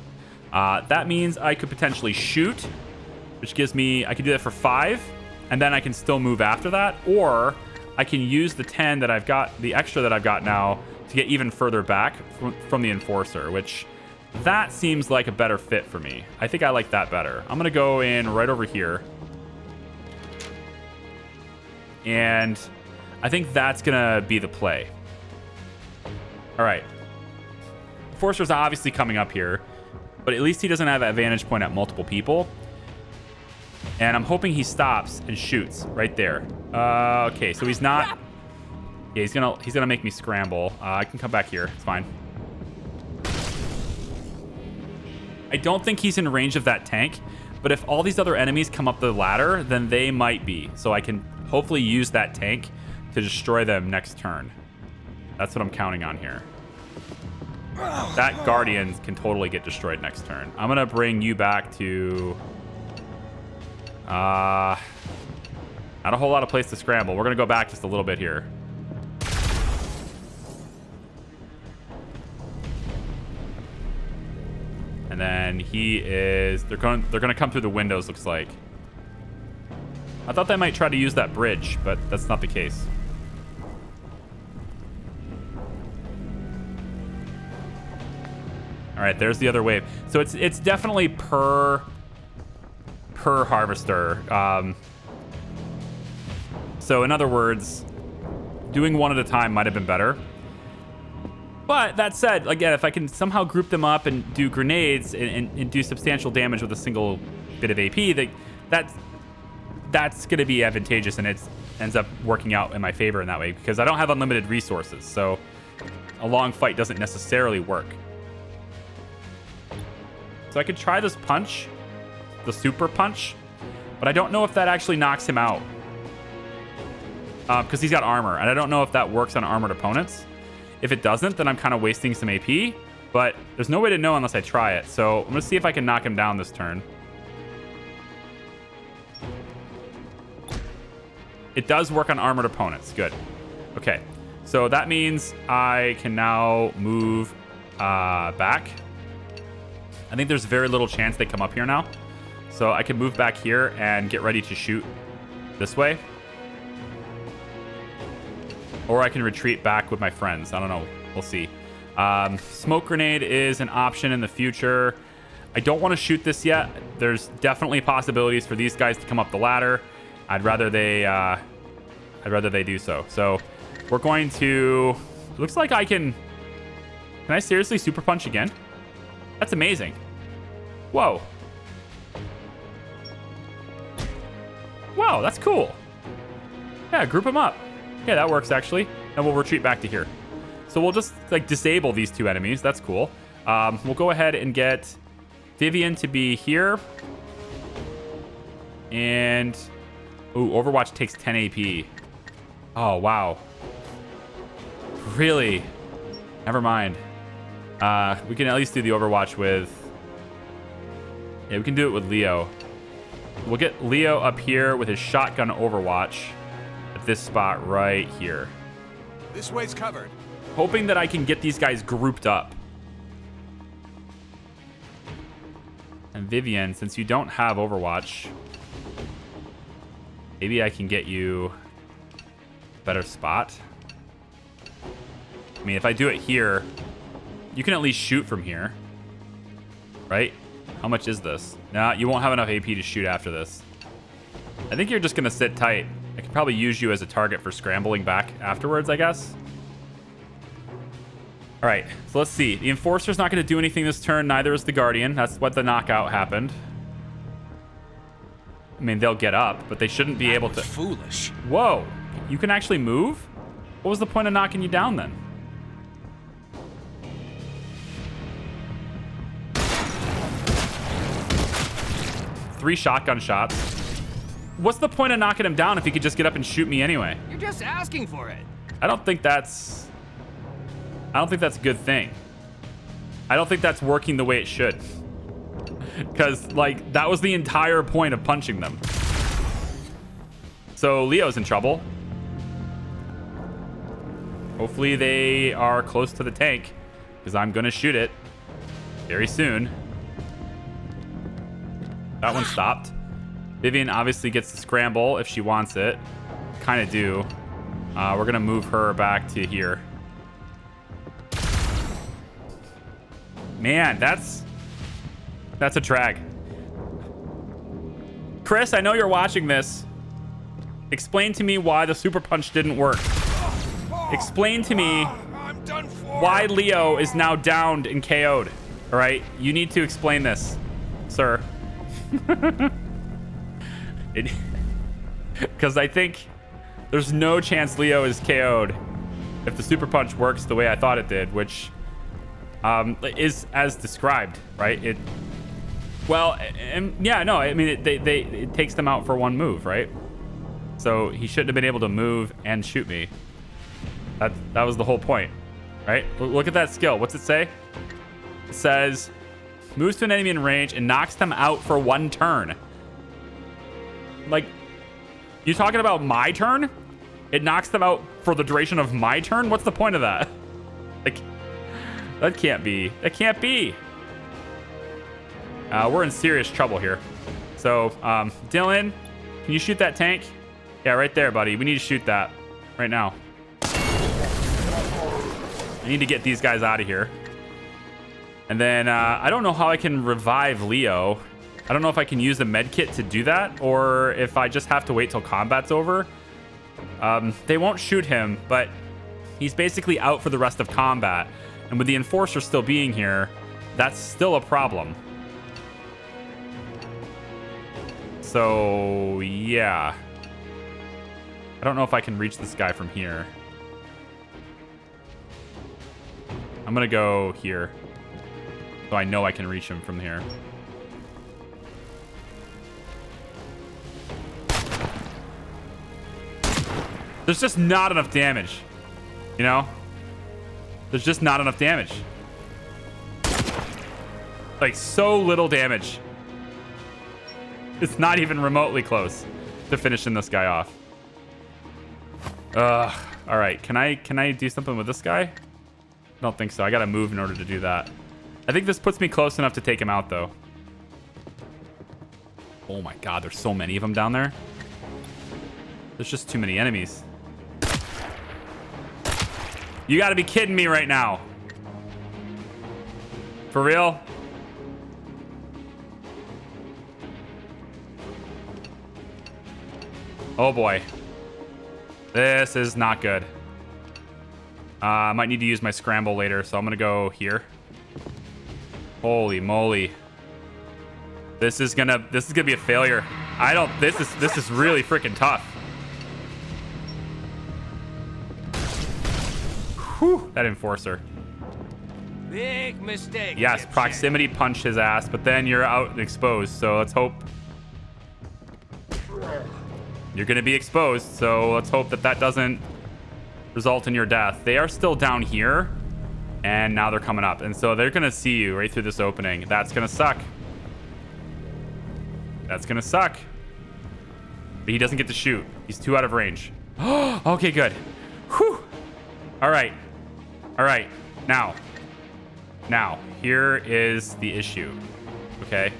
That means I could potentially shoot, which gives me... I could do that for 5, and then I can still move after that, or I can use the 10 that I've got, the extra that I've got now, to get even further back from the Enforcer, which that seems like a better fit for me. I think I like that better. I'm going to go in right over here. And I think that's going to be the play. All right. Enforcer's obviously coming up here, but at least he doesn't have that vantage point at multiple people. And I'm hoping he stops and shoots right there. Okay, so he's not... Yeah, he's gonna make me scramble. I can come back here. It's fine. I don't think he's in range of that tank, but if all these other enemies come up the ladder, then they might be. So I can hopefully use that tank to destroy them next turn. That's what I'm counting on here. That Guardian can totally get destroyed next turn. I'm gonna bring you back to... not a whole lot of place to scramble. We're gonna go back just a little bit here. And then he is... They're gonna come through the windows, looks like. I thought they might try to use that bridge, but that's not the case. All right, there's the other wave. So it's definitely per harvester. So in other words, doing one at a time might have been better. But that said, again, if I can somehow group them up and do grenades and do substantial damage with a single bit of AP, that's going to be advantageous, and it ends up working out in my favor in that way because I don't have unlimited resources. So a long fight doesn't necessarily work. So I could try this punch, the super punch, but I don't know if that actually knocks him out because he's got armor, and I don't know if that works on armored opponents. If it doesn't, then I'm kind of wasting some AP, but there's no way to know unless I try it. So I'm going to see if I can knock him down this turn. It does work on armored opponents. Good. Okay. So that means I can now move back. I think there's very little chance they come up here now. So I can move back here and get ready to shoot this way. Or I can retreat back with my friends. I don't know. We'll see. Smoke grenade is an option in the future. I don't want to shoot this yet. There's definitely possibilities for these guys to come up the ladder. I'd rather they do so. So we're going to, looks like I can I seriously super punch again? That's amazing. Whoa. Wow, that's cool. Yeah, group them up. Yeah, that works actually. And we'll retreat back to here. So we'll just like disable these two enemies. That's cool. We'll go ahead and get Vivian to be here. And ooh, Overwatch takes 10 AP. Oh, wow. Really? Never mind. We can at least do the Overwatch with... Yeah, we can do it with Leo. We'll get Leo up here with his shotgun Overwatch at this spot right here. This way's covered. Hoping that I can get these guys grouped up. And Vivian, since you don't have Overwatch, maybe I can get you a better spot. I mean, if I do it here, you can at least shoot from here, right? How much is this? Nah, you won't have enough AP to shoot after this. I think you're just gonna sit tight. I could probably use you as a target for scrambling back afterwards, I guess. All right, so let's see. The Enforcer's not gonna do anything this turn, neither is the Guardian. That's what the knockout happened. I mean, they'll get up, but they shouldn't be able to. Foolish. Whoa, you can actually move? What was the point of knocking you down then? Three shotgun shots. What's the point of knocking him down if he could just get up and shoot me anyway? You're just asking for it. I don't think that's a good thing. I don't think that's working the way it should. Because, like, that was the entire point of punching them. So Leo's in trouble. Hopefully they are close to the tank, because I'm going to shoot it very soon. That one stopped. Vivian obviously gets to scramble if she wants it. Kind of do. We're going to move her back to here. Man, that's a drag. Chris, I know you're watching this. Explain to me why the super punch didn't work. Explain to me I'm done for. why Leo is now downed and KO'd. All right, you need to explain this, sir. Because I think there's no chance Leo is KO'd if the super punch works the way I thought it did, which is as described, right? It takes them out for one move, right? So he shouldn't have been able to move and shoot me. That was the whole point, right? Look at that skill. What's it say? It says moves to an enemy in range and knocks them out for one turn. Like, you talking about my turn? It knocks them out for the duration of my turn? What's the point of that? Like, that can't be. That can't be. We're in serious trouble here. So, Dylan, can you shoot that tank? Yeah, right there, buddy. We need to shoot that right now. I need to get these guys out of here. And then I don't know how I can revive Leo. I don't know if I can use the med kit to do that or if I just have to wait till combat's over. They won't shoot him, but he's basically out for the rest of combat. And with the Enforcer still being here, that's still a problem. So, yeah. I don't know if I can reach this guy from here. I'm gonna go here. So I know I can reach him from here. There's just not enough damage. You know? There's just not enough damage. Like, so little damage. It's not even remotely close to finishing this guy off. All right, can I do something with this guy? I don't think so. I gotta move in order to do that. I think this puts me close enough to take him out, though. Oh my god, there's so many of them down there. There's just too many enemies. You gotta be kidding me right now. For real? Oh boy. This is not good. I might need to use my scramble later, so I'm gonna go here. Holy moly. This is gonna be a failure. This is really freaking tough. Whew, that enforcer. Big mistake. Yes, proximity punch his ass, but then you're out and exposed, so let's hope. You're gonna be exposed, so let's hope that doesn't result in your death. They are still down here, and now they're coming up, and so they're gonna see you right through this opening. That's gonna suck. That's gonna suck. But he doesn't get to shoot. He's too out of range. Okay, good. Whew. All right. All right. Now, here is the issue. Okay.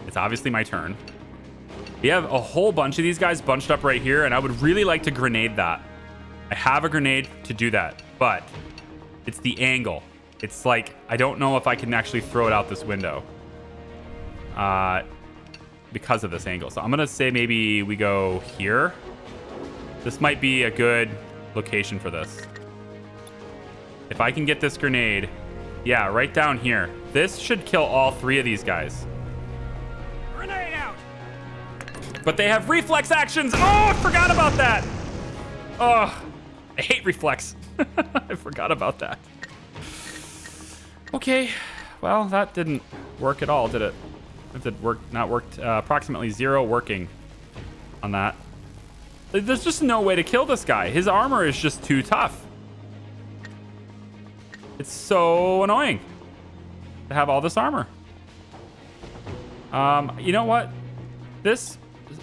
It's obviously my turn. We have a whole bunch of these guys bunched up right here, and I would really like to grenade that. I have a grenade to do that, but it's the angle. It's like, I don't know if I can actually throw it out this window. Because of this angle. So I'm gonna say maybe we go here. This might be a good location for this. If I can get this grenade, yeah, right down here. This should kill all 3 of these guys. Grenade out. But they have reflex actions. Oh, I forgot about that. Oh, I hate reflex. I forgot about that. Okay, well, that didn't work at all, did it? It did work, not worked. Approximately 0 working on that. There's just no way to kill this guy. His armor is just too tough. It's so annoying to have all this armor. You know what? This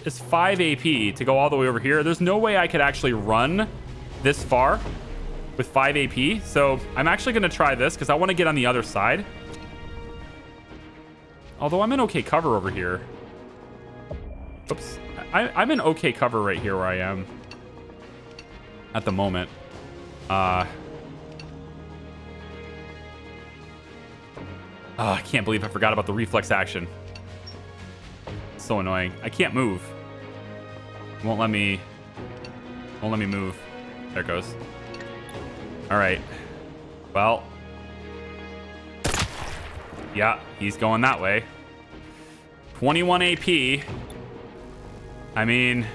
is 5 AP to go all the way over here. There's no way I could actually run this far with 5 AP. So I'm actually going to try this because I want to get on the other side. Although I'm in okay cover over here. Oops. I'm in okay cover right here where I am at the moment. Oh, I can't believe I forgot about the reflex action. So annoying. I can't move. Won't let me move. There it goes. All right. Well. Yeah, he's going that way. 21 AP. I mean,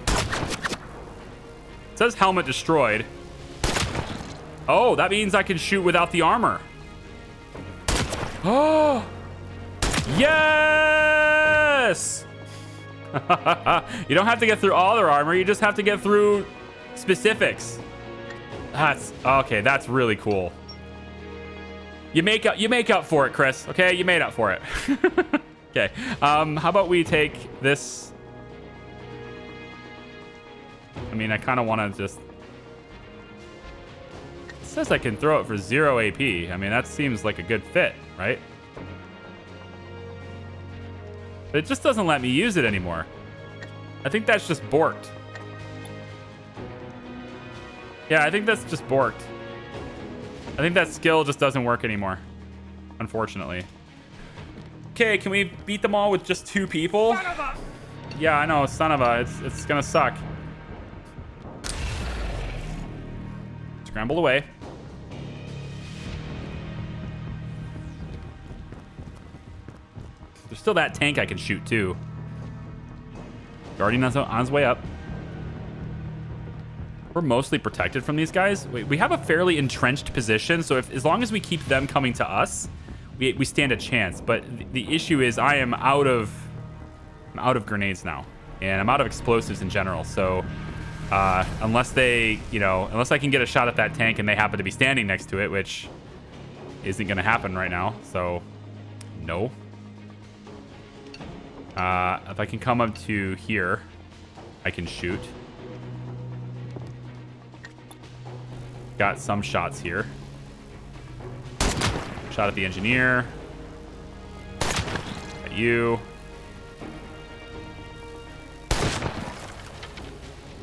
it says helmet destroyed. Oh, that means I can shoot without the armor. Oh, yes! You don't have to get through all their armor. You just have to get through specifics. That's okay. That's really cool. You make up for it, Chris. Okay, you made up for it. Okay. How about we take this? I mean, I kind of want to just. It says I can throw it for 0 AP. I mean, that seems like a good fit, right? But it just doesn't let me use it anymore. I think that's just borked. Yeah, I think that's just borked. I think that skill just doesn't work anymore, unfortunately. Okay, can we beat them all with just 2 people? Son of a... Yeah, I know, son of a. It's gonna suck. Scramble away. There's still that tank I can shoot too. Guardian on his way up. We're mostly protected from these guys. We have a fairly entrenched position, so as long as we keep them coming to us, we stand a chance. But the issue is I'm out of grenades now, and I'm out of explosives in general. So unless unless I can get a shot at that tank and they happen to be standing next to it, which isn't going to happen right now. So no. If I can come up to here, I can shoot. Got some shots here. Shot at the engineer. At you.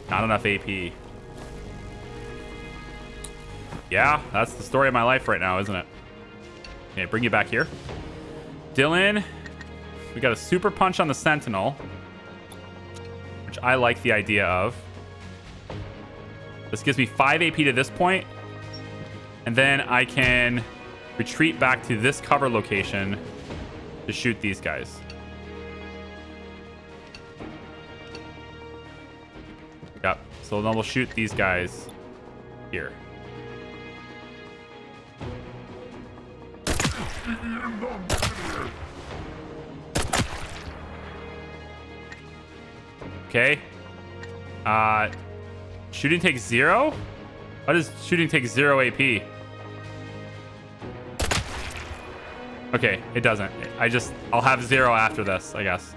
Not enough AP. Yeah, that's the story of my life right now, isn't it? Okay, bring you back here. Dylan, We got a super punch on the Sentinel, which I like the idea of. This gives me 5 AP to this point, and then I can retreat back to this cover location to shoot these guys. Yep. So then we'll shoot these guys here. Okay. Shooting takes 0? Why does shooting take 0 AP? Okay, it doesn't. I'll have 0 after this, I guess.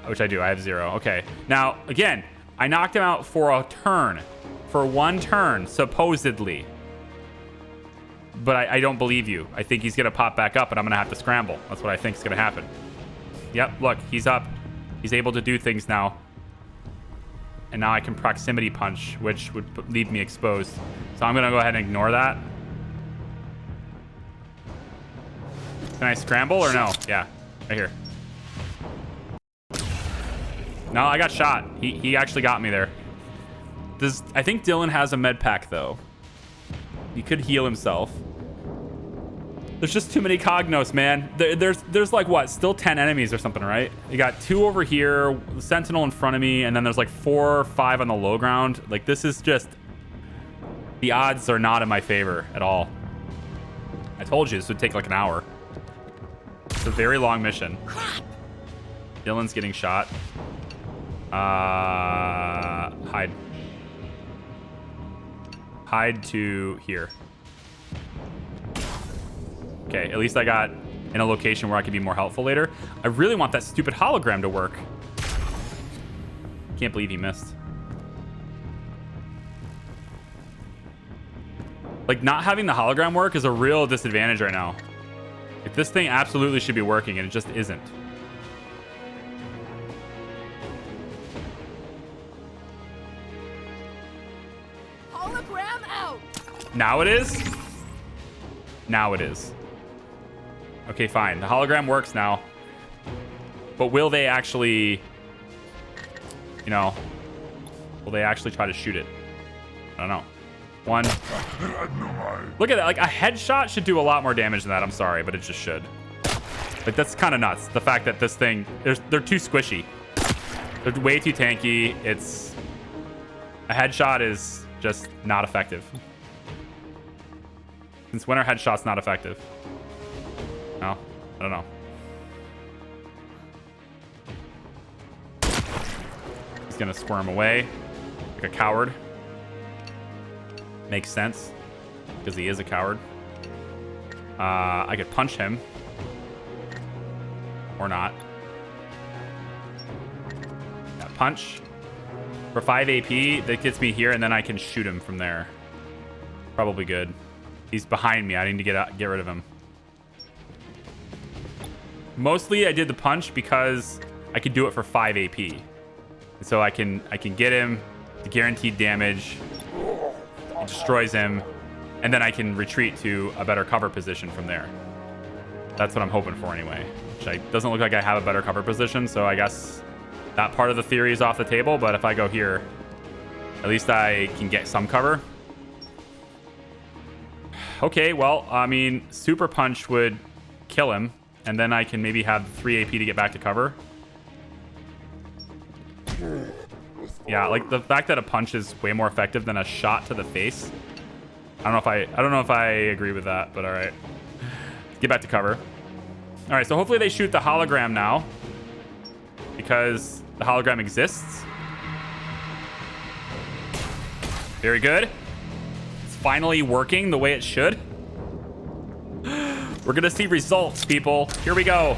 Which I do. I have 0. Okay. Now, again, I knocked him out for a turn. For 1 turn, supposedly. But I don't believe you. I think he's going to pop back up, and I'm going to have to scramble. That's what I think is going to happen. Yep, look, he's up. He's able to do things now. And now I can proximity punch, which would leave me exposed. So I'm going to go ahead and ignore that. Can I scramble or no? Yeah, right here. No, I got shot. He actually got me there. I think Dylan has a med pack, though. He could heal himself. There's just too many Cognos, man. There's like, what, still 10 enemies or something, right? You got 2 over here, the Sentinel in front of me, and then there's like 4 or 5 on the low ground. Like, this is just... The odds are not in my favor at all. I told you this would take like an hour. It's a very long mission. Dylan's getting shot. Hide. Hide to here. Okay, at least I got in a location where I could be more helpful later. I really want that stupid hologram to work. Can't believe he missed. Like, not having the hologram work is a real disadvantage right now. Like, this thing absolutely should be working, and it just isn't. Hologram out! Now it is? Now it is. Okay, fine. The hologram works now. But will they actually... You know... Will they actually try to shoot it? I don't know. 1. Look at that. Like, a headshot should do a lot more damage than that. I'm sorry, but it just should. Like, that's kind of nuts. The fact that this thing... They're too squishy. They're way too tanky. It's... A headshot is just not effective. Since when are headshots not effective? No, I don't know. He's gonna squirm away like a coward. Makes sense because he is a coward. I could punch him or not. Yeah, punch for 5 AP. That gets me here, and then I can shoot him from there. Probably good. He's behind me. I need to get rid of him. Mostly I did the punch because I could do it for 5 AP. And so I can get him the guaranteed damage. It destroys him. And then I can retreat to a better cover position from there. That's what I'm hoping for anyway. Which doesn't look like I have a better cover position, so I guess that part of the theory is off the table. But if I go here, at least I can get some cover. Okay, well, I mean, Super Punch would kill him, and then I can maybe have 3 AP to get back to cover. Yeah, like the fact that a punch is way more effective than a shot to the face. I don't know if I agree with that, but all right. Get back to cover. All right, so hopefully they shoot the hologram now because the hologram exists. Very good. Finally working the way it should. We're gonna see results, people. Here we go.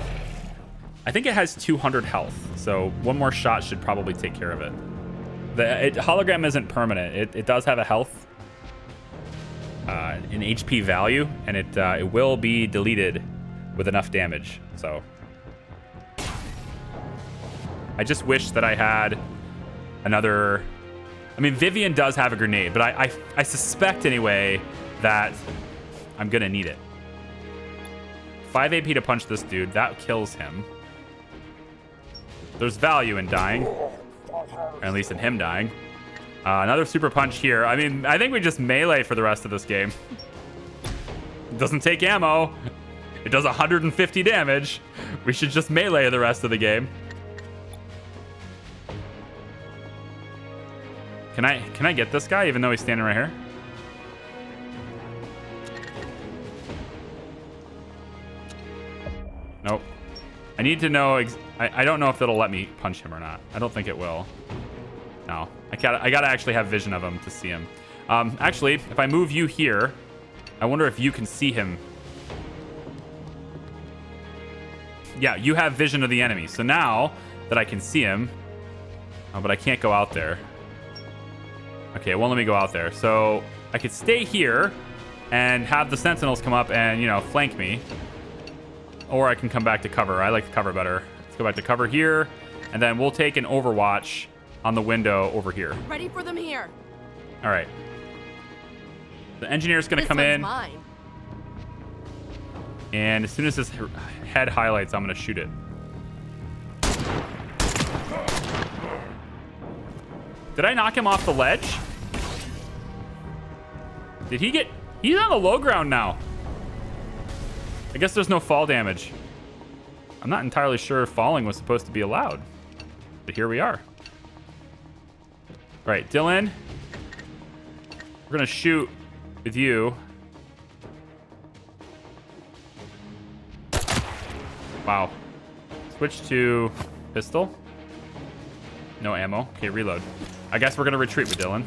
I think it has 200 health, so 1 more shot should probably take care of it. The hologram isn't permanent. It does have a health, an HP value, and it will be deleted with enough damage. So I just wish that I had another. I mean, Vivian does have a grenade, but I suspect anyway that I'm gonna need it. 5 AP to punch this dude. That kills him. there's value in dying. Or at least in him dying. Another super punch here. I mean, I think we just melee for the rest of this game. It doesn't take ammo. It does 150 damage. We should just melee the rest of the game. Can I get this guy even though he's standing right here? Nope. I need to know. I don't know if that'll let me punch him or not. I don't think it will. No. I gotta actually have vision of him to see him. Actually, if I move you here, I wonder if you can see him. Yeah, you have vision of the enemy. So now that I can see him, but I can't go out there. Okay, it won't let me go out there. So I could stay here and have the sentinels come up and, you know, flank me. Or I can come back to cover. I like the cover better. Let's go back to cover here. And then we'll take an overwatch on the window over here. Ready for them here. All right. The engineer's going to come in. Mine. And as soon as his head highlights, I'm going to shoot it. Did I knock him off the ledge? Did he get... He's on the low ground now. I guess there's no fall damage. I'm not entirely sure if falling was supposed to be allowed. But here we are. All right, Dylan. We're going to shoot with you. Wow. Switch to pistol. No ammo. Okay, reload. I guess we're going to retreat with Dylan.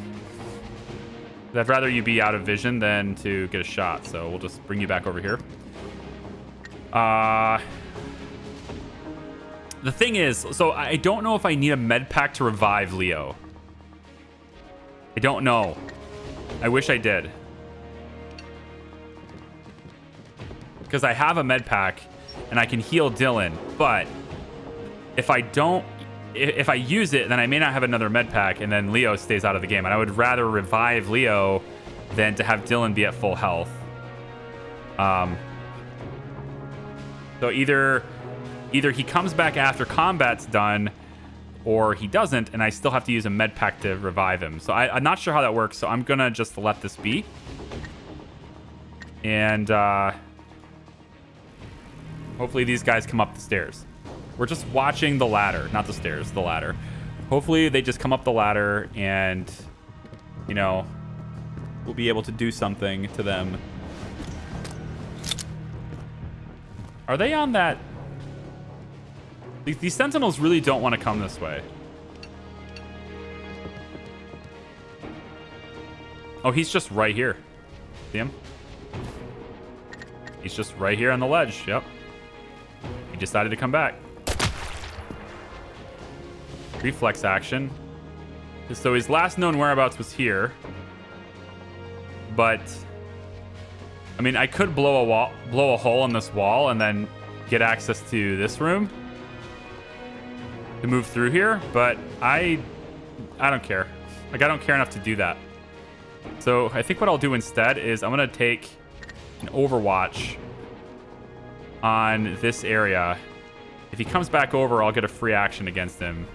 I'd rather you be out of vision than to get a shot, so we'll just bring you back over here. The thing is, so I don't know if I need a med pack to revive Leo. I don't know. I wish I did. Because I have a med pack and I can heal Dylan, but if I don't, if I use it, then I may not have another med pack and then Leo stays out of the game. And I would rather revive Leo than to have Dylan be at full health. So either he comes back after combat's done or he doesn't, and I still have to use a med pack to revive him. So I'm not sure how that works, so I'm going to just let this be. And hopefully these guys come up the stairs. We're just watching the ladder, not the stairs, the ladder. Hopefully they just come up the ladder and, you know, we'll be able to do something to them. Are they on that? These sentinels really don't want to come this way. Oh, he's just right here. See him? He's just right here on the ledge. Yep. He decided to come back. Reflex action. So his last known whereabouts was here. But I mean, I could blow a hole in this wall and then get access to this room to move through here, but I don't care. Like, I don't care enough to do that. So I think what I'll do instead is I'm gonna take an overwatch on this area. If he comes back over, I'll get a free action against him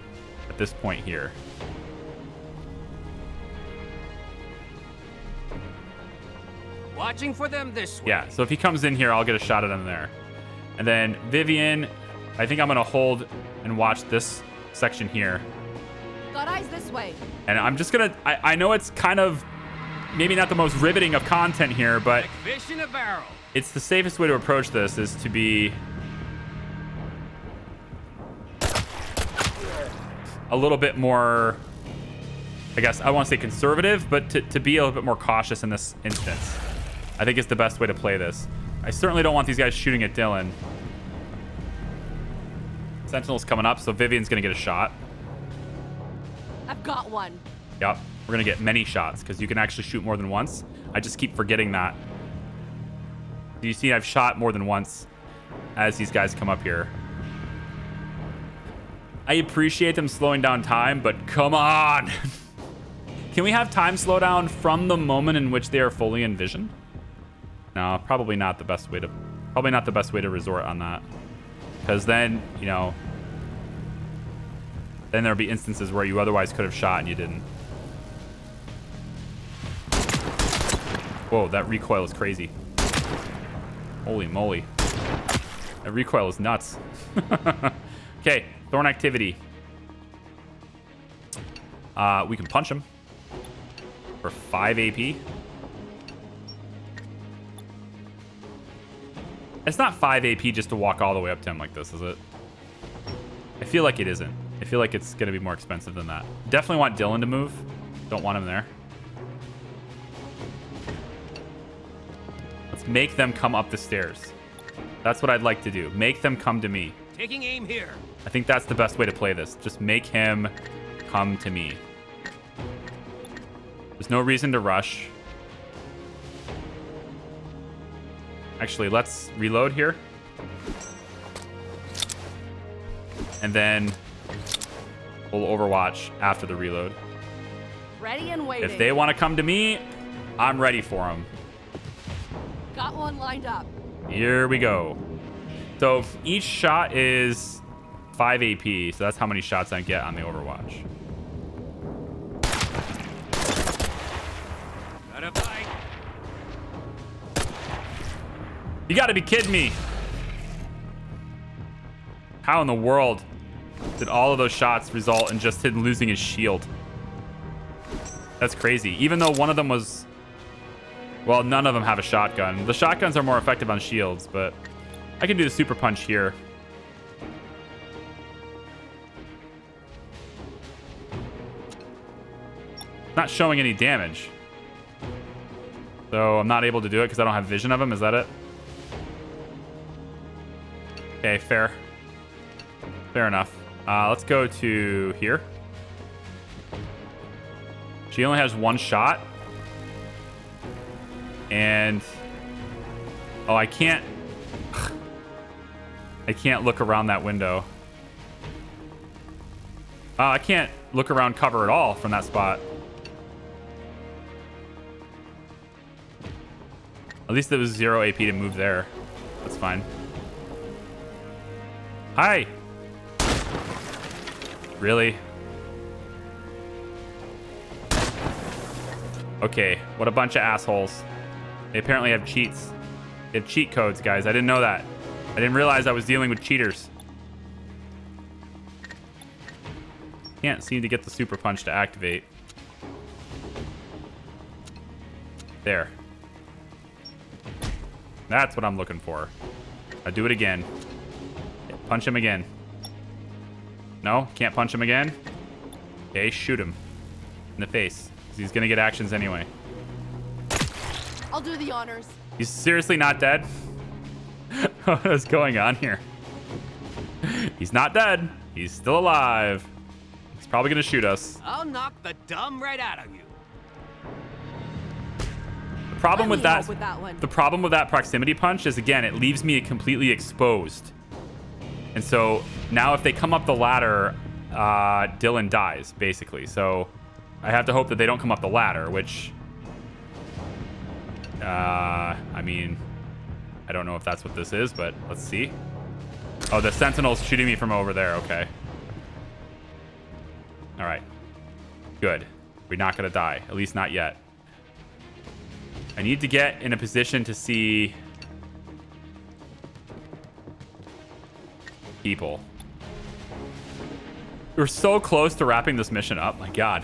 at this point here. Watching for them this way. Yeah, so if he comes in here, I'll get a shot at him there. And then Vivian, I think I'm going to hold and watch this section here. Got eyes this way. And I'm just going to... I know it's kind of maybe not the most riveting of content here, but Fish in a barrel. It's the safest way to approach this is to be a little bit more, I guess, I won't say conservative, but to be a little bit more cautious in this instance. I think it's the best way to play this. I certainly don't want these guys shooting at Dylan. Sentinel's coming up, so Vivian's going to get a shot. I've got one. Yep. We're going to get many shots because you can actually shoot more than once. I just keep forgetting that. Do you see I've shot more than once as these guys come up here? I appreciate them slowing down time, but come on. Can we have time slow down from the moment in which they are fully in vision? No, probably not the best way to resort on that. Because then, you know, Then there'll be instances where you otherwise could have shot and you didn't. Whoa, that recoil is crazy. Holy moly. That recoil is nuts. Okay, thorn activity. We can punch him for 5 AP. It's not 5 AP just to walk all the way up to him like this, is it? I feel like it isn't. I feel like it's going to be more expensive than that. Definitely want Dylan to move. Don't want him there. Let's make them come up the stairs. That's what I'd like to do. Make them come to me. Taking aim here. I think that's the best way to play this. Just make him come to me. There's no reason to rush. Actually, let's reload here. And then we'll overwatch after the reload. Ready and waiting. If they want to come to me, I'm ready for them. Got one lined up. Here we go. So each shot is 5 AP, so that's how many shots I get on the Overwatch. Gotta fight. You gotta be kidding me. How in the world did all of those shots result in just him losing his shield? That's crazy. Even though one of them was... Well, none of them have a shotgun. The shotguns are more effective on shields, but I can do the super punch here. Not showing any damage. So I'm not able to do it because I don't have vision of him. Is that it? Okay, fair. Fair enough. Let's go to here. She only has one shot. And... Oh, I can't... I can't look around that window. I can't look around cover at all from that spot. At least it was 0 AP to move there. That's fine. Hi! Really? Okay, what a bunch of assholes. They apparently have cheats. They have cheat codes, guys. I didn't know that. I didn't realize I was dealing with cheaters. Can't seem to get the super punch to activate. There. That's what I'm looking for. I'll do it again. Punch him again. No? Can't punch him again? Okay, shoot him. In the face. 'Cause he's gonna get actions anyway. I'll do the honors. He's seriously not dead? What is going on here? He's not dead. He's still alive. He's probably gonna shoot us. I'll knock the dumb right out of you. The problem with that, one. the problem with that proximity punch is, again, it leaves me completely exposed. And so now if they come up the ladder, Dylan dies, basically. So I have to hope that they don't come up the ladder, which... I mean, I don't know if that's what this is, but let's see. Oh, the Sentinel's shooting me from over there. Okay. All right. Good. We're not going to die. At least not yet. I need to get in a position to see people. We're so close to wrapping this mission up. My God.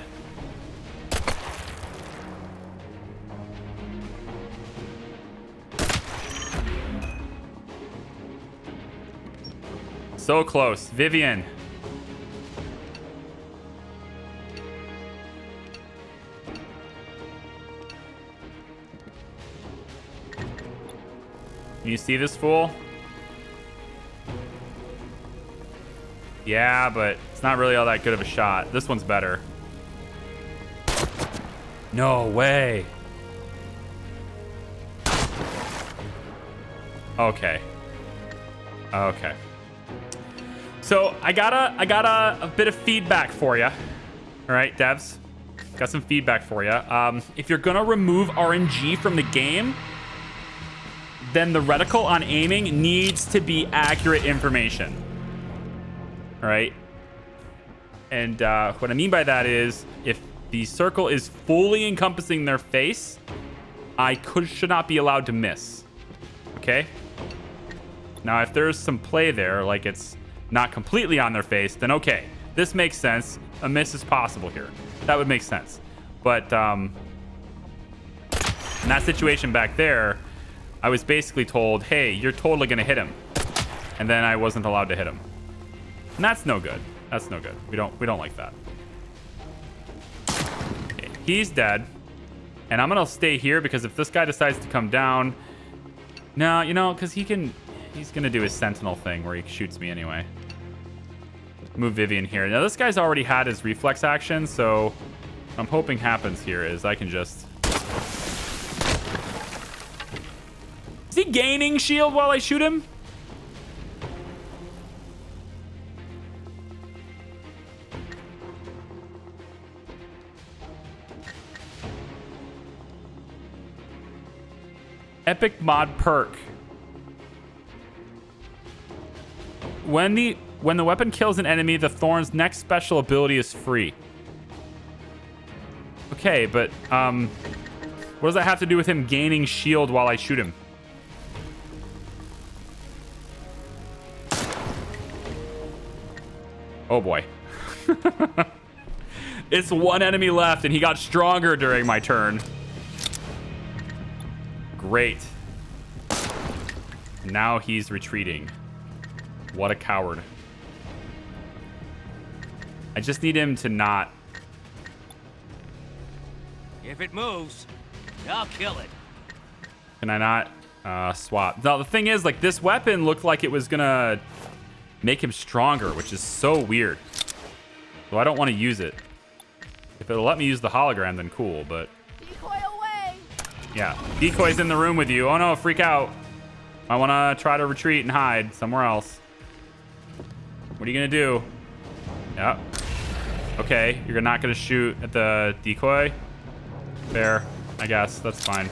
So close. Vivian. Can you see this fool? Yeah, but it's not really all that good of a shot. This one's better. No way. Okay. Okay. So I got a bit of feedback for you. All right, devs, got some feedback for you. If you're gonna remove RNG from the game, then the reticle on aiming needs to be accurate information. All right. And what I mean by that is if the circle is fully encompassing their face, I should not be allowed to miss. Okay? Now, if there's some play there, like it's not completely on their face, then okay. This makes sense. A miss is possible here. That would make sense. But in that situation back there, I was basically told, hey, you're totally going to hit him. And then I wasn't allowed to hit him. And that's no good. That's no good. We don't like that. Okay, he's dead. And I'm going to stay here because if this guy decides to come down... No, you know, because he's going to do his sentinel thing where he shoots me anyway. Move Vivian here. Now, this guy's already had his reflex action, so what I'm hoping happens here is I can just... Is he gaining shield while I shoot him? Epic mod perk. When the weapon kills an enemy, the Thorn's next special ability is free. Okay, but what does that have to do with him gaining shield while I shoot him? Oh boy. It's one enemy left and he got stronger during my turn. Great. Now he's retreating. What a coward. I just need him to not... If it moves, I'll kill it. Can I not swap? Now, the thing is, like, this weapon looked like it was gonna make him stronger, which is so weird. So I don't want to use it. If it'll let me use the hologram, then cool, but... Decoy away! Yeah, decoy's in the room with you. Oh no, freak out. I want to try to retreat and hide somewhere else. What are you gonna do? Yep. Okay, you're not gonna shoot at the decoy? Fair, I guess. That's fine.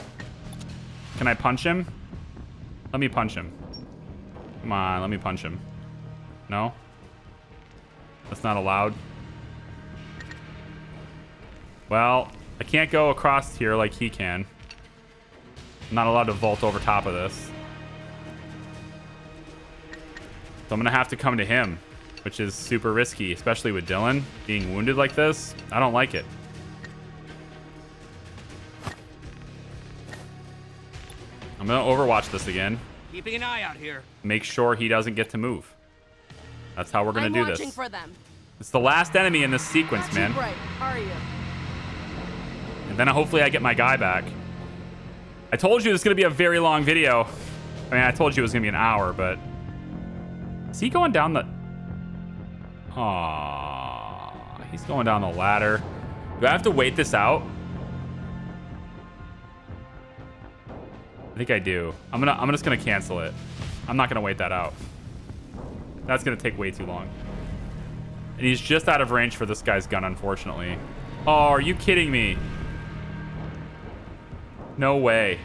Can I punch him? Let me punch him. Come on, let me punch him. No? That's not allowed. Well, I can't go across here like he can. I'm not allowed to vault over top of this. So I'm gonna have to come to him, which is super risky, especially with Dylan being wounded like this. I don't like it. I'm gonna overwatch this again. Keeping an eye out here. Make sure he doesn't get to move. That's how we're gonna do this. I'm watching for them. It's the last enemy in this sequence, man. Right, are you? And then hopefully I get my guy back. I told you this is gonna be a very long video. I mean, I told you it was gonna be an hour, but... Is he going down the... Aww, he's going down the ladder. Do I have to wait this out? I think I do. I'm just gonna cancel it. I'm not gonna wait that out. That's gonna take way too long. And he's just out of range for this guy's gun, unfortunately. Oh, are you kidding me? No way.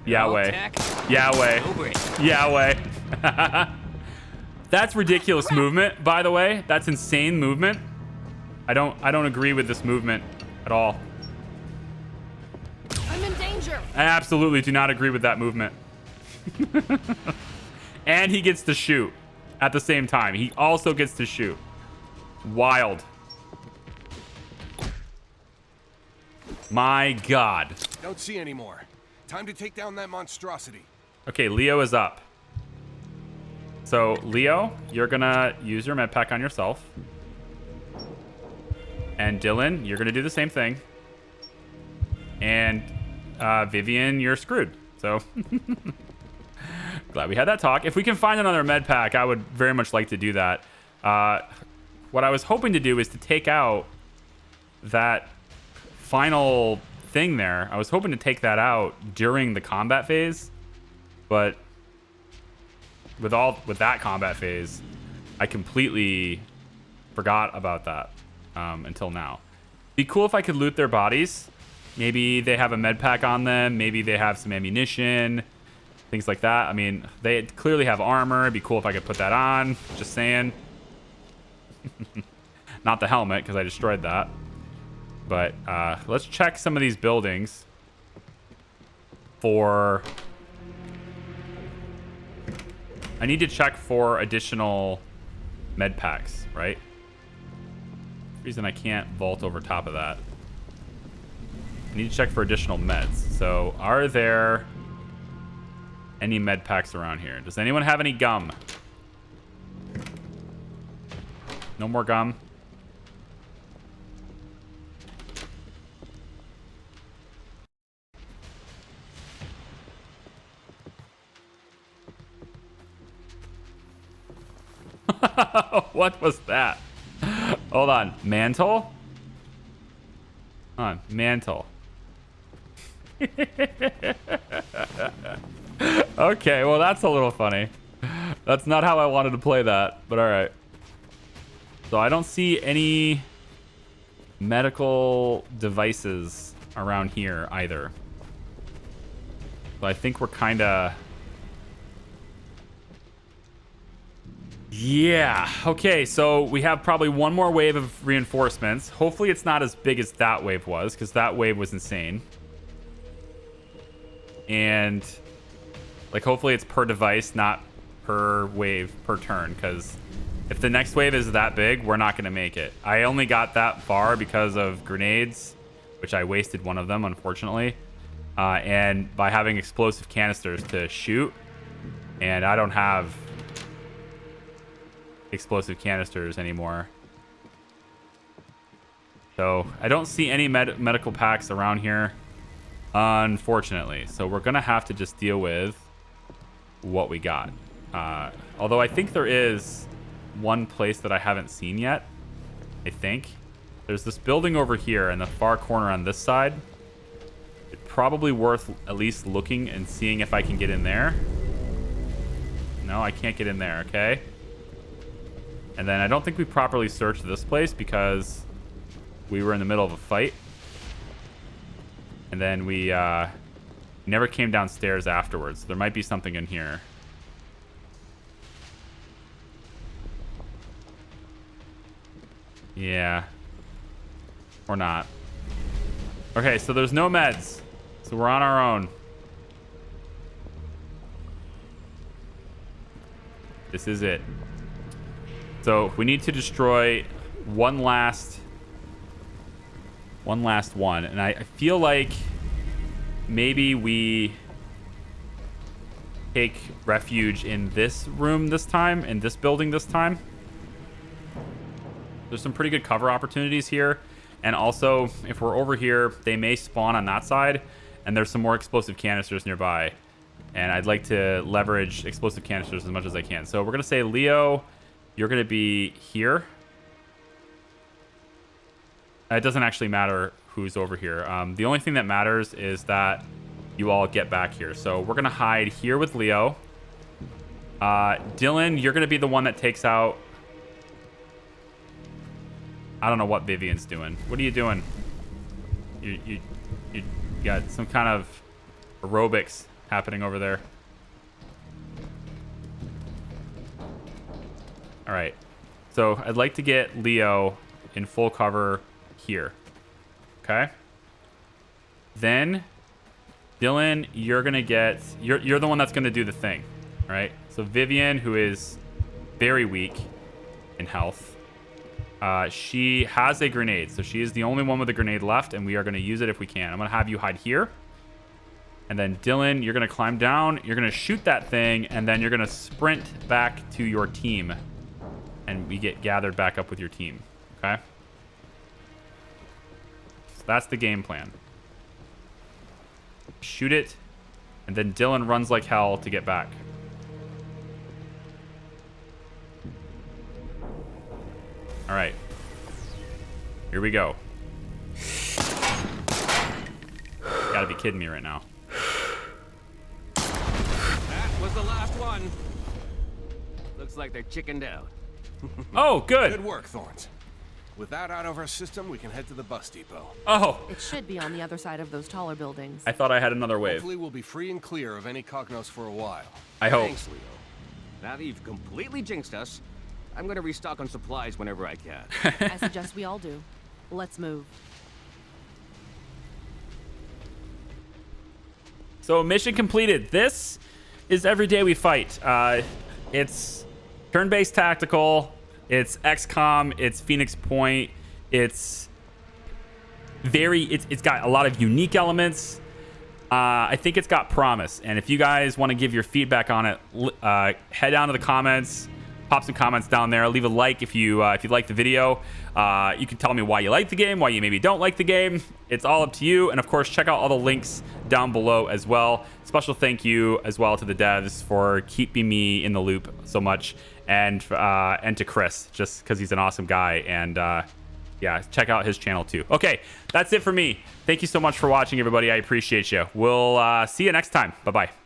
Yahweh. Yahweh. Yahweh. That's ridiculous movement, by the way. That's insane movement. I don't agree with this movement at all. I'm in danger. I absolutely do not agree with that movement. And he gets to shoot at the same time. He also gets to shoot. Wild. My God. Don't see any more. Time to take down that monstrosity. Okay, Leo is up. So, Leo, you're gonna use your med pack on yourself. And Dylan, you're gonna do the same thing. And Vivian, you're screwed. So, glad we had that talk. If we can find another med pack, I would very much like to do that. What I was hoping to do is to take out that final thing there. I was hoping to take that out during the combat phase, but with that combat phase, I completely forgot about that until now. Be cool if I could loot their bodies. Maybe they have a med pack on them. Maybe they have some ammunition, things like that. I mean, they clearly have armor. It'd be cool if I could put that on. Just saying. Not the helmet, because I destroyed that. But let's check some of these buildings for... I need to check for additional med packs, right? Reason I can't vault over top of that. I need to check for additional meds. So, are there any med packs around here? Does anyone have any gum? No more gum? What was that? Hold on. Mantle? Hold on. Mantle. Okay, well, that's a little funny. That's not how I wanted to play that, but all right. So I don't see any medical devices around here either. So I think we're kind of... Yeah. Okay, so we have probably one more wave of reinforcements. Hopefully it's not as big as that wave was, because that wave was insane. And, like, hopefully it's per device, not per wave, per turn, because if the next wave is that big, we're not going to make it. I only got that far because of grenades, which I wasted one of them, unfortunately. And by having explosive canisters to shoot, and I don't have explosive canisters anymore. So I don't see any medical packs around here, unfortunately. So we're gonna have to just deal with what we got. Although I think there is one place that I haven't seen yet. I think there's this building over here in the far corner on this side. It's probably worth at least looking and seeing if I can get in there. No, I can't get in there. Okay. And then I don't think we properly searched this place because we were in the middle of a fight. And then we never came downstairs afterwards. There might be something in here. Yeah. Or not. Okay, so there's no meds. So we're on our own. This is it. So we need to destroy one last one. And I feel like maybe we take refuge in this room this time, in this building this time. There's some pretty good cover opportunities here. And also, if we're over here, they may spawn on that side. And there's some more explosive canisters nearby. And I'd like to leverage explosive canisters as much as I can. So we're going to say, Leo, you're going to be here. It doesn't actually matter who's over here. The only thing that matters is that you all get back here. So we're going to hide here with Leo. Dylan, you're going to be the one that takes out... I don't know what Vivian's doing. What are you doing? You got some kind of aerobics happening over there. All right. So I'd like to get Leo in full cover here. Okay. Then Dylan, you're going to get... You're the one that's going to do the thing. All right. So Vivian, who is very weak in health, she has a grenade. So she is the only one with a grenade left, and we are going to use it if we can. I'm going to have you hide here. And then Dylan, you're going to climb down. You're going to shoot that thing, and then you're going to sprint back to your team. And we get gathered back up with your team. Okay? So that's the game plan. Shoot it, and then Dylan runs like hell to get back. All right. Here we go. Gotta be kidding me right now. That was the last one. Looks like they're chickened out. Oh, good. Good work, Thorns. With that out of our system, we can head to the bus depot. Oh, It should be on the other side of those taller buildings. I thought I had another wave. Hopefully we'll be free and clear of any Cognos for a while. I hope. Thanks, Leo. Now that you've completely jinxed us, I'm gonna restock on supplies whenever I can. I suggest we all do. Let's move. So mission completed. This is Every Day We Fight. It's turn-based tactical. It's XCOM. It's Phoenix Point. It's got a lot of unique elements. I think it's got promise. And if you guys want to give your feedback on it, head down to the comments. Pop some comments down there. Leave a like if you like the video. You can tell me why you like the game, why you maybe don't like the game. It's all up to you. And of course, check out all the links down below as well. Special thank you as well to the devs for keeping me in the loop so much, and to Chris, just because he's an awesome guy. And yeah, check out his channel too. Okay, that's it for me. Thank you so much for watching, everybody. I appreciate you. We'll see you next time. Bye-bye.